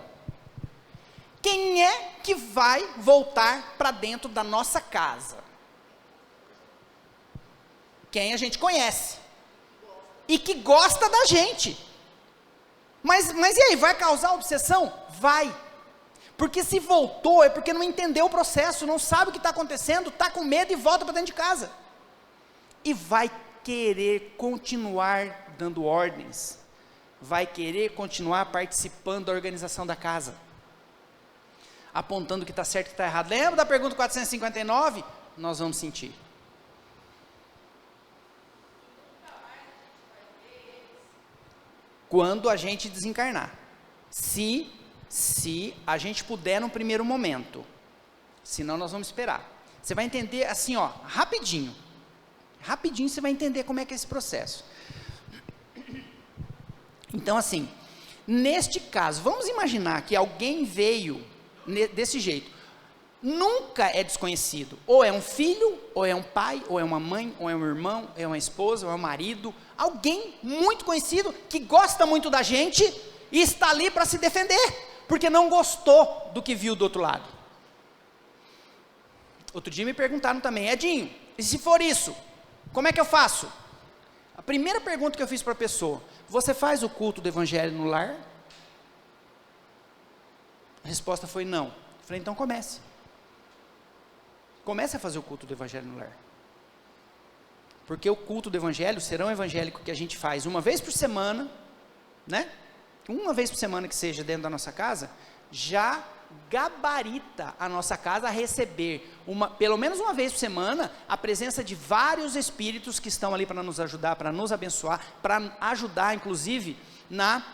quem é que vai voltar para dentro da nossa casa? Quem a gente conhece, e que gosta da gente. Mas e aí, vai causar obsessão? Vai, porque se voltou, é porque não entendeu o processo, não sabe o que está acontecendo, está com medo e volta para dentro de casa. E vai querer continuar dando ordens, vai querer continuar participando da organização da casa, apontando o que está certo e o que está errado. Lembra da pergunta 459? Nós vamos sentir. Quando a gente desencarnar. Se a gente puder no primeiro momento. Senão nós vamos esperar. Você vai entender assim, ó, rapidinho. Rapidinho você vai entender como é que é esse processo. Então assim, neste caso, vamos imaginar que alguém veio desse jeito. nunca é desconhecido. Ou é um filho, ou é um pai, ou é uma mãe, ou é um irmão, ou é uma esposa, ou é um marido. Alguém muito conhecido, que gosta muito da gente e está ali para se defender, porque não gostou do que viu do outro lado. Outro dia me perguntaram também, Edinho, e se for isso, como é que eu faço? A primeira pergunta que eu fiz para a pessoa, você faz o culto do evangelho no lar? A resposta foi não. Eu falei, então comece. Comece a fazer o culto do evangelho no lar. Porque o culto do evangelho, o serão evangélico que a gente faz uma vez por semana, né? Uma vez por semana que seja dentro da nossa casa, já gabarita a nossa casa a receber, pelo menos uma vez por semana, a presença de vários espíritos que estão ali para nos ajudar, para nos abençoar, para ajudar inclusive na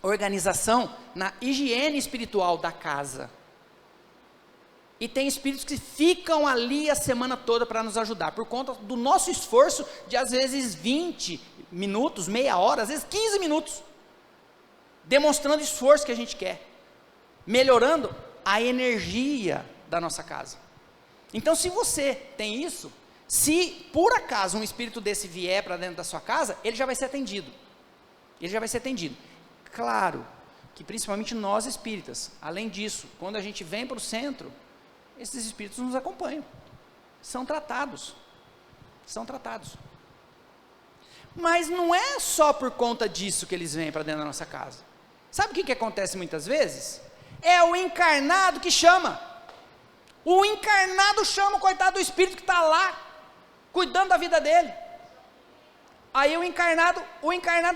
organização, na higiene espiritual da casa. E tem espíritos que ficam ali a semana toda para nos ajudar, por conta do nosso esforço de às vezes 20 minutos, meia hora, às vezes 15 minutos, demonstrando o esforço que a gente quer, melhorando a energia da nossa casa. Então, se você tem isso, se por acaso um espírito desse vier para dentro da sua casa, ele já vai ser atendido. Ele já vai ser atendido. Claro que principalmente nós espíritas, além disso, quando a gente vem para o centro, esses espíritos nos acompanham, são tratados. Mas não é só por conta disso que eles vêm para dentro da nossa casa. Sabe o que acontece muitas vezes? É o encarnado que chama. O encarnado chama o coitado do espírito que está lá, cuidando da vida dele. Aí o encarnado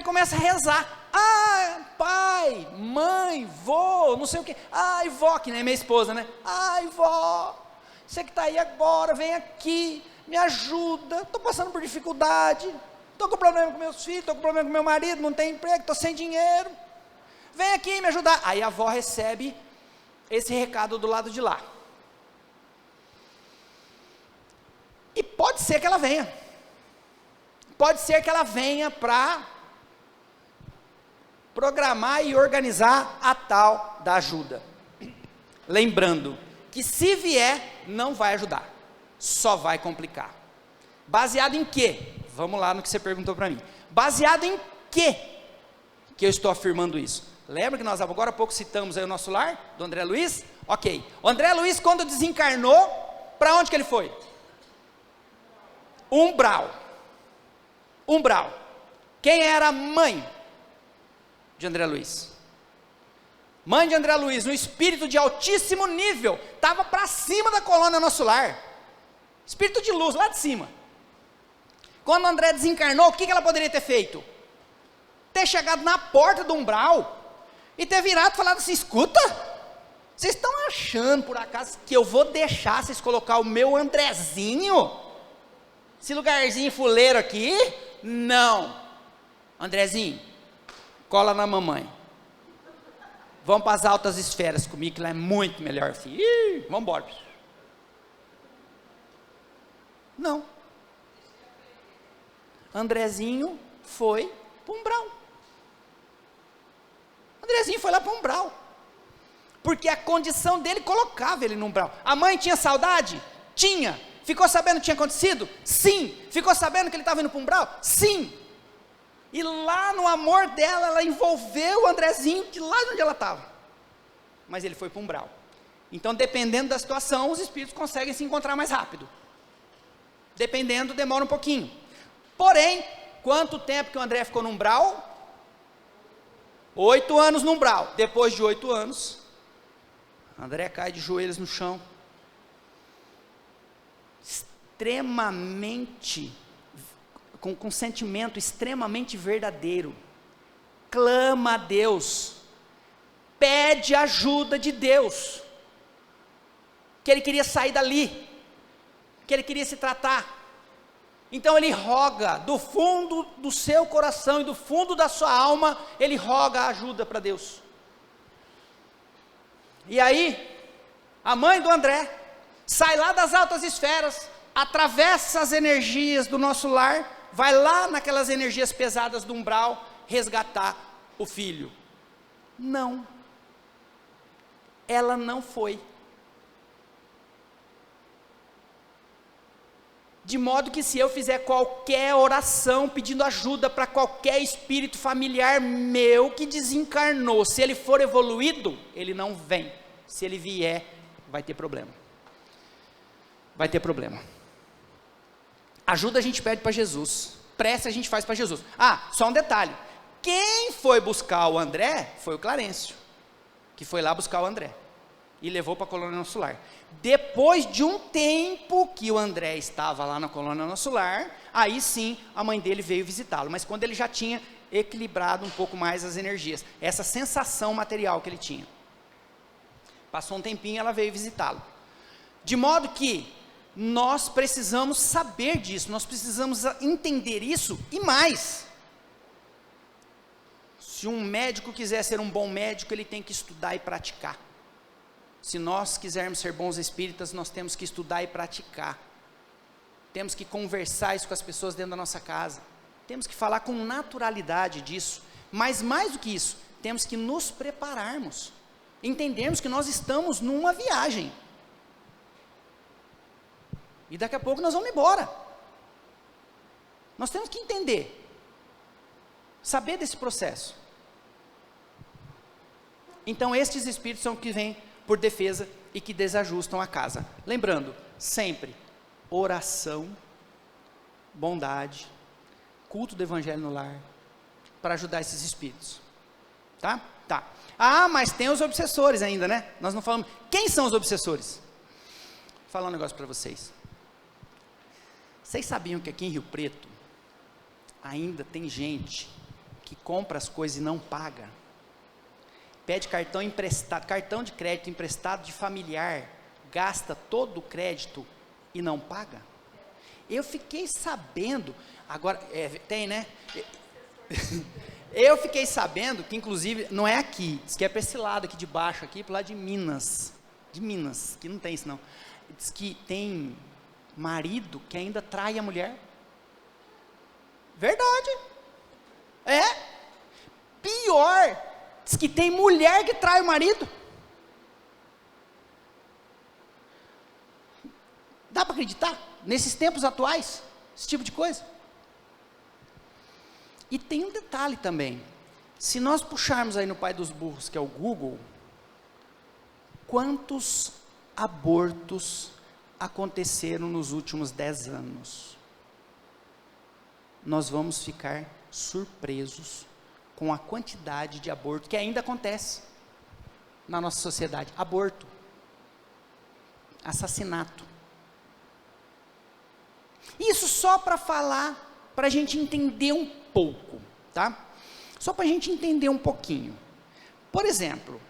começa a rezar. Ah, pai, mãe, vô, não sei o que. Ai, vó, que nem minha esposa, né? Ai, vó, você que está aí agora, vem aqui, me ajuda. Estou passando por dificuldade. Estou com problema com meus filhos, estou com problema com meu marido, não tenho emprego, estou sem dinheiro. Vem aqui me ajudar. Aí a avó recebe esse recado do lado de lá. E pode ser que ela venha. Pode ser que ela venha para programar e organizar a tal da ajuda. Lembrando que se vier, não vai ajudar. Só vai complicar. Baseado em quê? Vamos lá no que você perguntou para mim. Baseado em quê que eu estou afirmando isso? Lembra que nós agora há pouco citamos aí o nosso lar, do André Luiz? Ok. O André Luiz, quando desencarnou, para onde que ele foi? Umbral. Quem era a mãe de André Luiz? Mãe de André Luiz, um espírito de altíssimo nível, estava para cima da colônia nosso lar. Espírito de luz, lá de cima. Quando André desencarnou, o que ela poderia ter feito? Ter chegado na porta do umbral e ter virado e falado assim, escuta, vocês estão achando por acaso que eu vou deixar vocês colocar o meu Andrezinho? Esse lugarzinho fuleiro aqui? Não. Andrezinho, cola na mamãe. Vamos para as altas esferas comigo, que lá é muito melhor, filho. Vamos embora. Não. Andrezinho foi para o umbral. Andrezinho foi lá para o umbral. Porque a condição dele colocava ele no umbral. A mãe tinha saudade? Tinha. Ficou sabendo o que tinha acontecido? Sim. Ficou sabendo que ele estava indo para o umbral? Sim. E lá no amor dela, ela envolveu o Andrezinho, de lá onde ela estava. Mas ele foi para o umbral. Então, dependendo da situação, os espíritos conseguem se encontrar mais rápido. Dependendo, demora um pouquinho. Porém, quanto tempo que o André ficou no umbral? 8 anos no umbral. Depois de 8 anos, André cai de joelhos no chão. Extremamente, com sentimento extremamente verdadeiro. Clama a Deus. Pede ajuda de Deus. Que ele queria sair dali. Que ele queria se tratar. Então ele roga do fundo do seu coração e do fundo da sua alma, ele roga ajuda para Deus. E aí, a mãe do André sai lá das altas esferas, atravessa as energias do nosso lar, vai lá naquelas energias pesadas do umbral, resgatar o filho. Não. Ela não foi. De modo que se eu fizer qualquer oração pedindo ajuda para qualquer espírito familiar meu que desencarnou, se ele for evoluído, ele não vem. Se ele vier, vai ter problema. Vai ter problema. Ajuda a gente pede para Jesus. Prece a gente faz para Jesus. Ah, só um detalhe. Quem foi buscar o André foi o Clarencio, que foi lá buscar o André e levou para a colônia Nosso Lar. Depois de um tempo que o André estava lá na colônia Nosso Lar, aí sim a mãe dele veio visitá-lo, mas quando ele já tinha equilibrado um pouco mais as energias, essa sensação material que ele tinha. Passou um tempinho, ela veio visitá-lo. De modo que nós precisamos saber disso, nós precisamos entender isso e mais. Se um médico quiser ser um bom médico, ele tem que estudar e praticar. Se nós quisermos ser bons espíritas, nós temos que estudar e praticar. Temos que conversar isso com as pessoas dentro da nossa casa. Temos que falar com naturalidade disso. Mas mais do que isso, temos que nos prepararmos. Entendermos que nós estamos numa viagem. E daqui a pouco nós vamos embora. Nós temos que entender. Saber desse processo. Então estes espíritos são que vêm por defesa e que desajustam a casa. Lembrando, sempre, oração, bondade, culto do evangelho no lar, para ajudar esses espíritos. Tá? Tá. Ah, mas tem os obsessores ainda, né? Nós não falamos. Quem são os obsessores? Vou falar um negócio para vocês. Vocês sabiam que aqui em Rio Preto, ainda tem gente que compra as coisas e não paga? Pede cartão emprestado, cartão de crédito emprestado de familiar, gasta todo o crédito e não paga? Eu fiquei sabendo, agora, tem, né? Eu fiquei sabendo que, inclusive, não é aqui, diz que é para esse lado aqui de baixo, aqui para o lado de Minas, que não tem isso não. Diz que tem marido que ainda trai a mulher. Verdade. Pior, diz que tem mulher que trai o marido. Dá para acreditar? Nesses tempos atuais, esse tipo de coisa. E tem um detalhe também. Se nós puxarmos aí no pai dos burros, que é o Google, quantos abortos aconteceram nos últimos 10 anos? Nós vamos ficar surpresos com a quantidade de aborto que ainda acontece na nossa sociedade. Aborto, assassinato. Isso só para falar, para a gente entender um pouco, tá? Só para a gente entender um pouquinho. Por exemplo,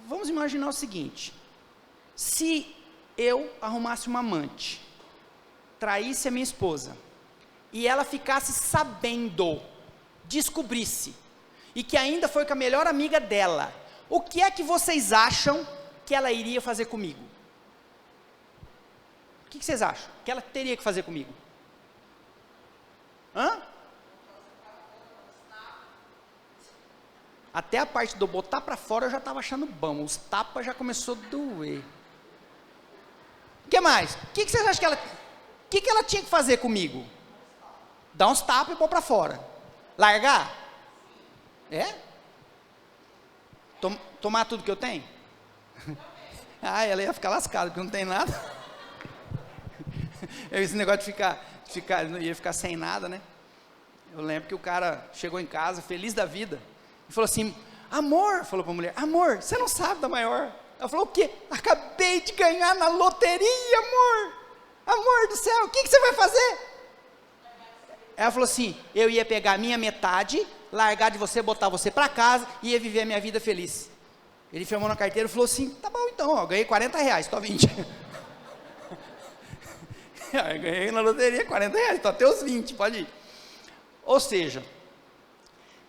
vamos imaginar o seguinte: se eu arrumasse uma amante, traísse a minha esposa, e ela ficasse sabendo, descobrisse, e que ainda foi com a melhor amiga dela, o que é que vocês acham que ela iria fazer comigo? O que vocês acham que ela teria que fazer comigo? Até a parte do botar para fora eu já estava achando bom, os tapas já começou a doer. O que mais? O que vocês acham que ela... O que ela tinha que fazer comigo? Dar uns tapas e pôr para fora. Largar? Tomar tudo que eu tenho? Ela ia ficar lascada, porque não tem nada. Esse negócio de não ia ficar sem nada, né? Eu lembro que o cara chegou em casa, feliz da vida, e falou assim: amor, falou para a mulher, amor, você não sabe da maior. Ela falou: o quê? Acabei de ganhar na loteria, amor. Amor do céu, o que você vai fazer? Ela falou assim: eu ia pegar a minha metade, largar de você, botar você para casa, e ia viver a minha vida feliz. Ele firmou na carteira e falou assim: tá bom então, eu ganhei R$40, tô 20. Eu ganhei na loteria R$40, tô até os 20, pode ir. Ou seja,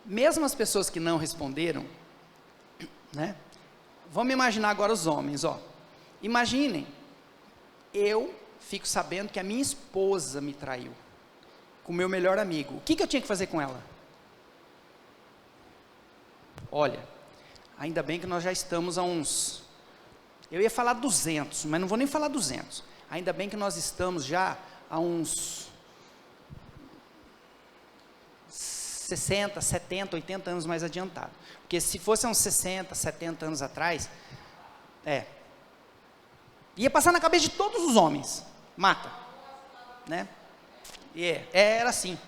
mesmo as pessoas que não responderam, né? Vamos imaginar agora os homens, imaginem, eu fico sabendo que a minha esposa me traiu, com o meu melhor amigo, o que eu tinha que fazer com ela? Olha, ainda bem que nós já estamos há uns Eu ia falar 200, mas não vou nem falar 200. Ainda bem que nós estamos já há uns 60, 70, 80 anos mais adiantado. Porque se fosse uns 60, 70 anos atrás, ia passar na cabeça de todos os homens, mata, né? Era assim.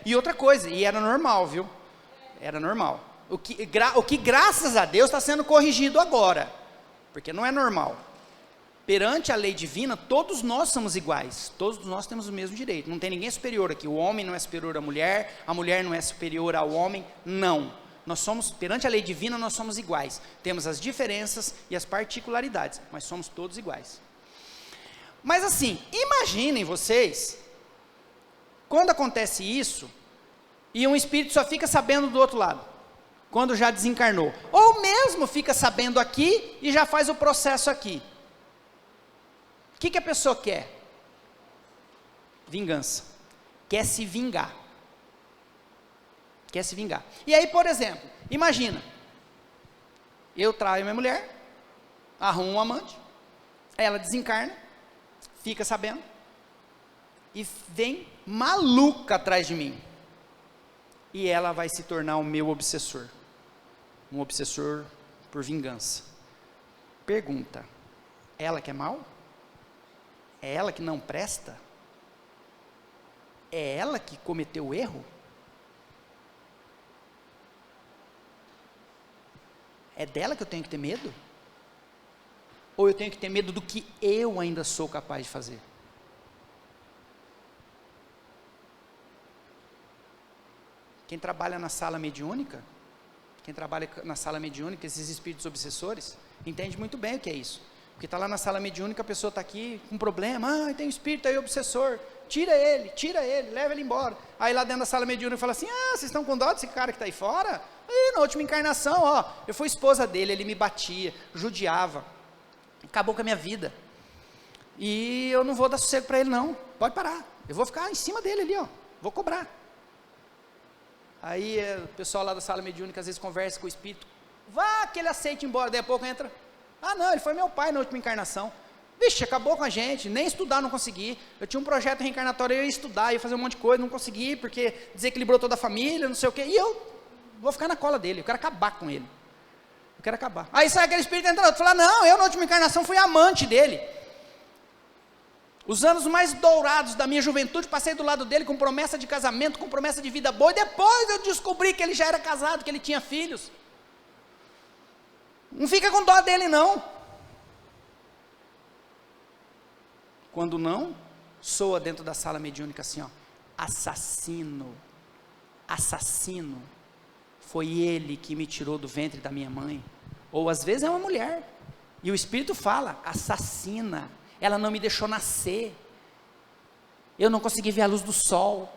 E outra coisa, e era normal, viu? Era normal. O que graças a Deus está sendo corrigido agora, porque não é normal. Perante a lei divina, todos nós somos iguais, todos nós temos o mesmo direito, não tem ninguém superior aqui, o homem não é superior à mulher, a mulher não é superior ao homem, não. Nós somos, perante a lei divina, nós somos iguais, temos as diferenças e as particularidades, mas somos todos iguais. Mas assim, imaginem vocês, quando acontece isso, e um espírito só fica sabendo do outro lado, quando já desencarnou, ou mesmo fica sabendo aqui e já faz o processo aqui. O que a pessoa quer? Vingança. Quer se vingar. Quer se vingar. E aí, por exemplo, imagina, eu traio minha mulher, arrumo um amante, ela desencarna, fica sabendo, e vem maluca atrás de mim. E ela vai se tornar o meu obsessor. Um obsessor por vingança. Pergunta, ela que é mal? É ela que não presta? É ela que cometeu o erro? É dela que eu tenho que ter medo? Ou eu tenho que ter medo do que eu ainda sou capaz de fazer? Quem trabalha na sala mediúnica, esses espíritos obsessores, entende muito bem o que é isso. Porque está lá na sala mediúnica, a pessoa está aqui com um problema, tem um espírito aí obsessor, tira ele, leva ele embora. Aí lá dentro da sala mediúnica fala assim, vocês estão com dó desse cara que está aí fora? Na última encarnação, eu fui esposa dele, ele me batia, judiava, acabou com a minha vida. E eu não vou dar sossego para ele não, pode parar, eu vou ficar em cima dele ali, vou cobrar. Aí o pessoal lá da sala mediúnica às vezes conversa com o espírito, vá que ele aceite ir embora, daí a pouco entra, não, ele foi meu pai na última encarnação, vixe, acabou com a gente, nem estudar não consegui, eu tinha um projeto reencarnatório, eu ia estudar, ia fazer um monte de coisa, não consegui, porque desequilibrou toda a família, não sei o que, e eu vou ficar na cola dele, eu quero acabar com ele, eu quero acabar. Aí sai aquele espírito entrando, fala, não, eu na última encarnação fui amante dele, os anos mais dourados da minha juventude, passei do lado dele com promessa de casamento, com promessa de vida boa, e depois eu descobri que ele já era casado, que ele tinha filhos. Não fica com dó dele não. Quando não, soa dentro da sala mediúnica assim, assassino, assassino, foi ele que me tirou do ventre da minha mãe. Ou às vezes é uma mulher, e o espírito fala, assassina, ela não me deixou nascer, eu não consegui ver a luz do sol,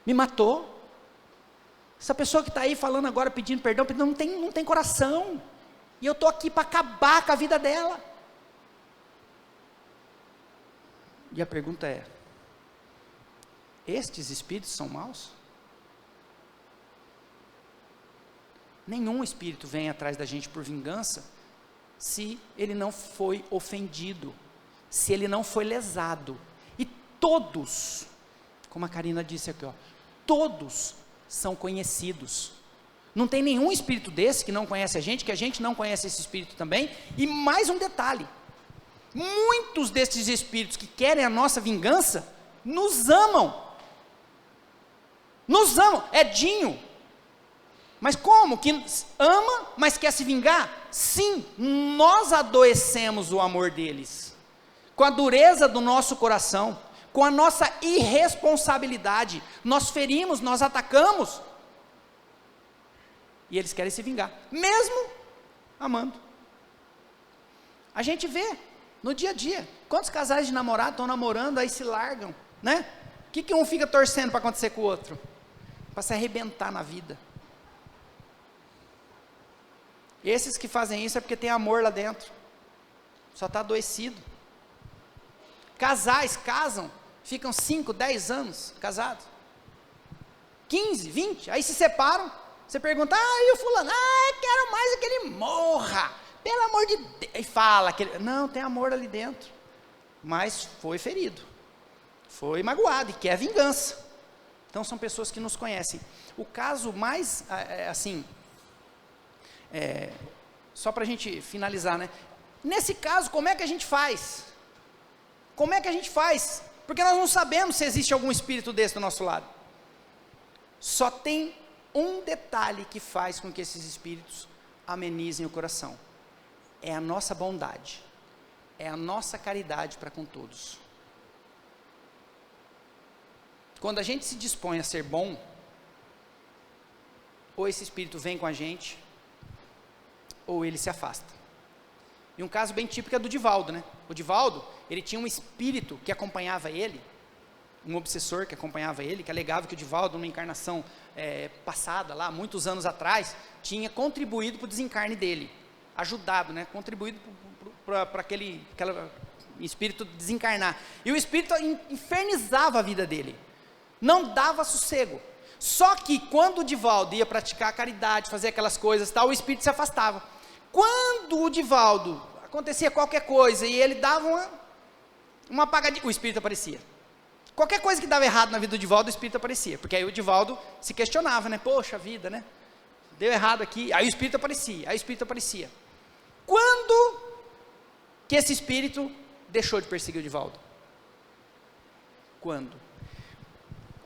me matou. Essa pessoa que está aí falando agora, pedindo perdão, não tem coração, e eu estou aqui para acabar com a vida dela. E a pergunta é, estes espíritos são maus? Nenhum espírito vem atrás da gente por vingança, se ele não foi ofendido, se ele não foi lesado, e todos, como a Karina disse aqui, todos são conhecidos, não tem nenhum espírito desse que não conhece a gente, que a gente não conhece esse espírito também, e mais um detalhe, muitos desses espíritos que querem a nossa vingança, nos amam, Edinho, mas como? Que ama, mas quer se vingar? Sim, nós adoecemos o amor deles, com a dureza do nosso coração, com a nossa irresponsabilidade, nós ferimos, nós atacamos, e eles querem se vingar, mesmo amando. A gente vê, no dia a dia, quantos casais de namorado estão namorando, aí se largam, né? O que um fica torcendo para acontecer com o outro? Para se arrebentar na vida. Esses que fazem isso é porque tem amor lá dentro, só está adoecido. Casais casam, ficam 5, 10 anos casados, 15, 20, aí se separam, você pergunta, e o fulano? Eu quero mais é que ele morra, pelo amor de Deus, e fala, não, tem amor ali dentro, mas foi ferido, foi magoado e quer vingança. Então são pessoas que nos conhecem. O caso mais, assim, só para a gente finalizar, né? Nesse caso, como é que a gente faz? Como é que a gente faz? Porque nós não sabemos se existe algum espírito desse do nosso lado. Só tem um detalhe que faz com que esses espíritos amenizem o coração. É a nossa bondade. É a nossa caridade para com todos. Quando a gente se dispõe a ser bom, ou esse espírito vem com a gente, ou ele se afasta. E um caso bem típico é do Divaldo, né? O Divaldo, ele tinha um espírito que acompanhava ele, um obsessor que acompanhava ele, que alegava que o Divaldo, numa encarnação passada, lá, muitos anos atrás, tinha contribuído para o desencarne dele, ajudado, né? Contribuído para aquele espírito desencarnar. E o espírito infernizava a vida dele, não dava sossego. Só que quando o Divaldo ia praticar a caridade, fazer aquelas coisas, tal, o espírito se afastava. Quando o Divaldo acontecia qualquer coisa e ele dava uma apagadinha, o espírito aparecia. Qualquer coisa que dava errado na vida do Divaldo, o espírito aparecia. Porque aí o Divaldo se questionava, né? Poxa vida, né? Deu errado aqui. Aí o espírito aparecia. Quando que esse espírito deixou de perseguir o Divaldo? Quando?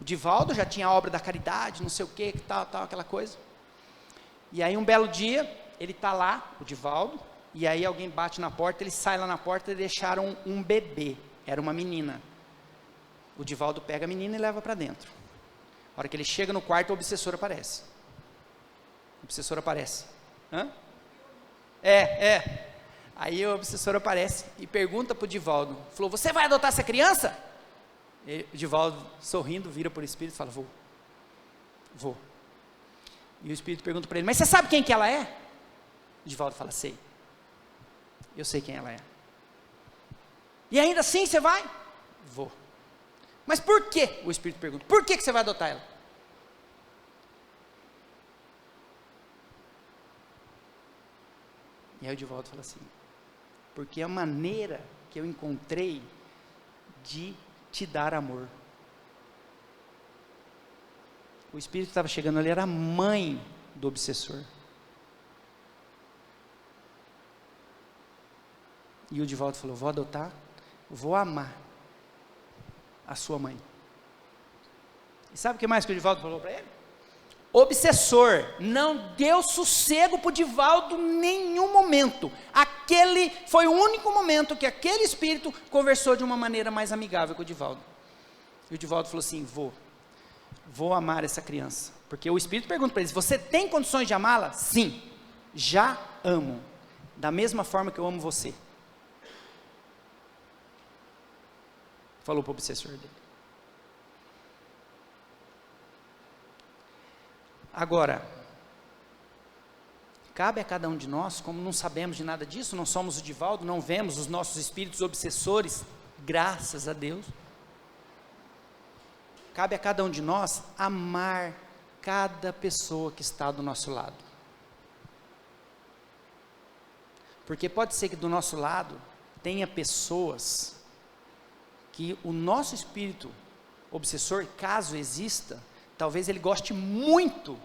O Divaldo já tinha a obra da caridade, não sei o que, tal, aquela coisa. E aí um belo dia, ele está lá, o Divaldo, e aí alguém bate na porta, ele sai lá na porta e deixaram um bebê, era uma menina. O Divaldo pega a menina e leva para dentro. A hora que ele chega no quarto, o obsessor aparece. Hã? Aí o obsessor aparece e pergunta para o Divaldo, falou, você vai adotar essa criança? O Divaldo, sorrindo, vira para o espírito e fala, vou. E o espírito pergunta para ele, mas você sabe quem que ela é? O Divaldo fala, sei. Eu sei quem ela é. E ainda assim você vai? Vou. Mas por quê? O espírito pergunta, por que você vai adotar ela? E aí o Divaldo fala assim, porque é a maneira que eu encontrei de te dar amor. O espírito que estava chegando ali era a mãe do obsessor. E o Divaldo falou, vou adotar, vou amar a sua mãe. E sabe o que mais que o Divaldo falou para ele? Obsessor, não deu sossego para o Divaldo em nenhum momento. Aquele foi o único momento que aquele espírito conversou de uma maneira mais amigável com o Divaldo. E o Divaldo falou assim, vou amar essa criança. Porque o espírito pergunta para ele, você tem condições de amá-la? Sim, já amo. Da mesma forma que eu amo você. Falou para o obsessor dele. Agora, cabe a cada um de nós, como não sabemos de nada disso, não somos o Divaldo, não vemos os nossos espíritos obsessores, graças a Deus, cabe a cada um de nós amar cada pessoa que está do nosso lado. Porque pode ser que do nosso lado tenha pessoas que o nosso espírito obsessor, caso exista, talvez ele goste muito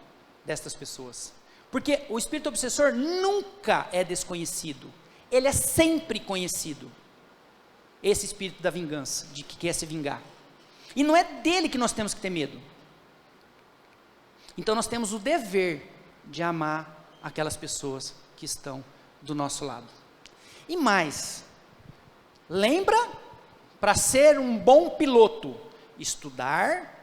destas pessoas. Porque o espírito obsessor nunca é desconhecido. Ele é sempre conhecido. Esse espírito da vingança, de que quer se vingar. E não é dele que nós temos que ter medo. Então nós temos o dever de amar aquelas pessoas que estão do nosso lado. E mais, lembra, para ser um bom piloto, estudar,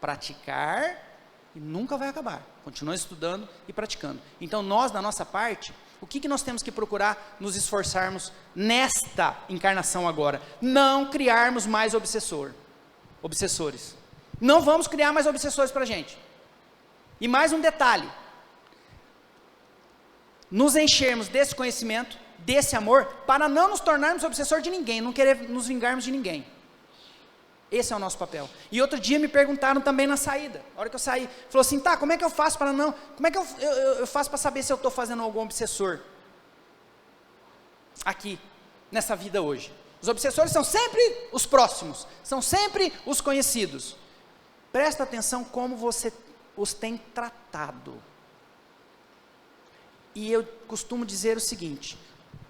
praticar, e nunca vai acabar. Continua estudando e praticando. Então nós, da nossa parte, o que nós temos que procurar nos esforçarmos nesta encarnação agora? Não criarmos mais obsessores. Não vamos criar mais obsessores para a gente. E mais um detalhe, nos enchermos desse conhecimento, desse amor, para não nos tornarmos obsessor de ninguém, não querer nos vingarmos de ninguém. Esse é o nosso papel. E outro dia me perguntaram também na saída, a hora que eu saí, falou assim, como é que eu faço para não, como é que eu faço para saber se eu estou fazendo algum obsessor? aqui, nessa vida hoje. Os obsessores são sempre os próximos, são sempre os conhecidos. Presta atenção como você os tem tratado. E eu costumo dizer o seguinte: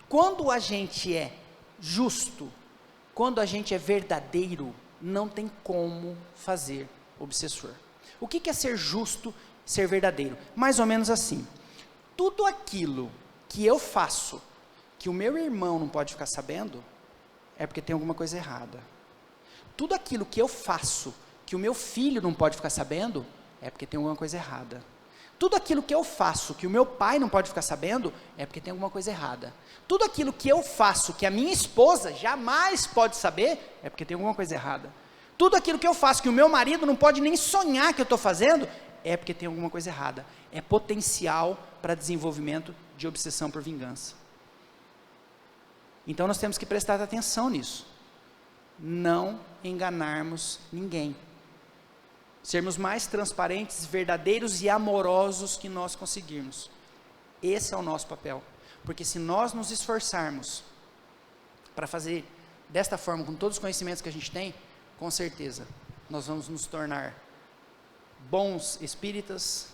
quando a gente é justo, quando a gente é verdadeiro, não tem como fazer obsessor. O que é ser justo, ser verdadeiro? Mais ou menos assim: tudo aquilo que eu faço, que o meu irmão não pode ficar sabendo, é porque tem alguma coisa errada. Tudo aquilo que eu faço, que o meu filho não pode ficar sabendo, é porque tem alguma coisa errada. Tudo aquilo que eu faço, que o meu pai não pode ficar sabendo, é porque tem alguma coisa errada. Tudo aquilo que eu faço, que a minha esposa jamais pode saber, é porque tem alguma coisa errada. Tudo aquilo que eu faço, que o meu marido não pode nem sonhar que eu estou fazendo, é porque tem alguma coisa errada. É potencial para desenvolvimento de obsessão por vingança. Então nós temos que prestar atenção nisso. Não enganarmos ninguém. Sermos mais transparentes, verdadeiros e amorosos que nós conseguirmos. Esse é o nosso papel. Porque se nós nos esforçarmos para fazer desta forma, com todos os conhecimentos que a gente tem, com certeza, nós vamos nos tornar bons espíritas,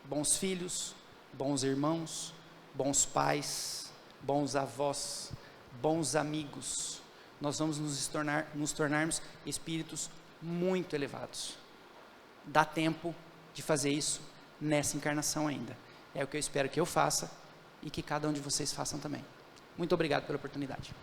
bons filhos, bons irmãos, bons pais, bons avós, bons amigos. Nós vamos nos tornarmos espíritos muito elevados. Dá tempo de fazer isso nessa encarnação ainda. É o que eu espero que eu faça e que cada um de vocês façam também. Muito obrigado pela oportunidade.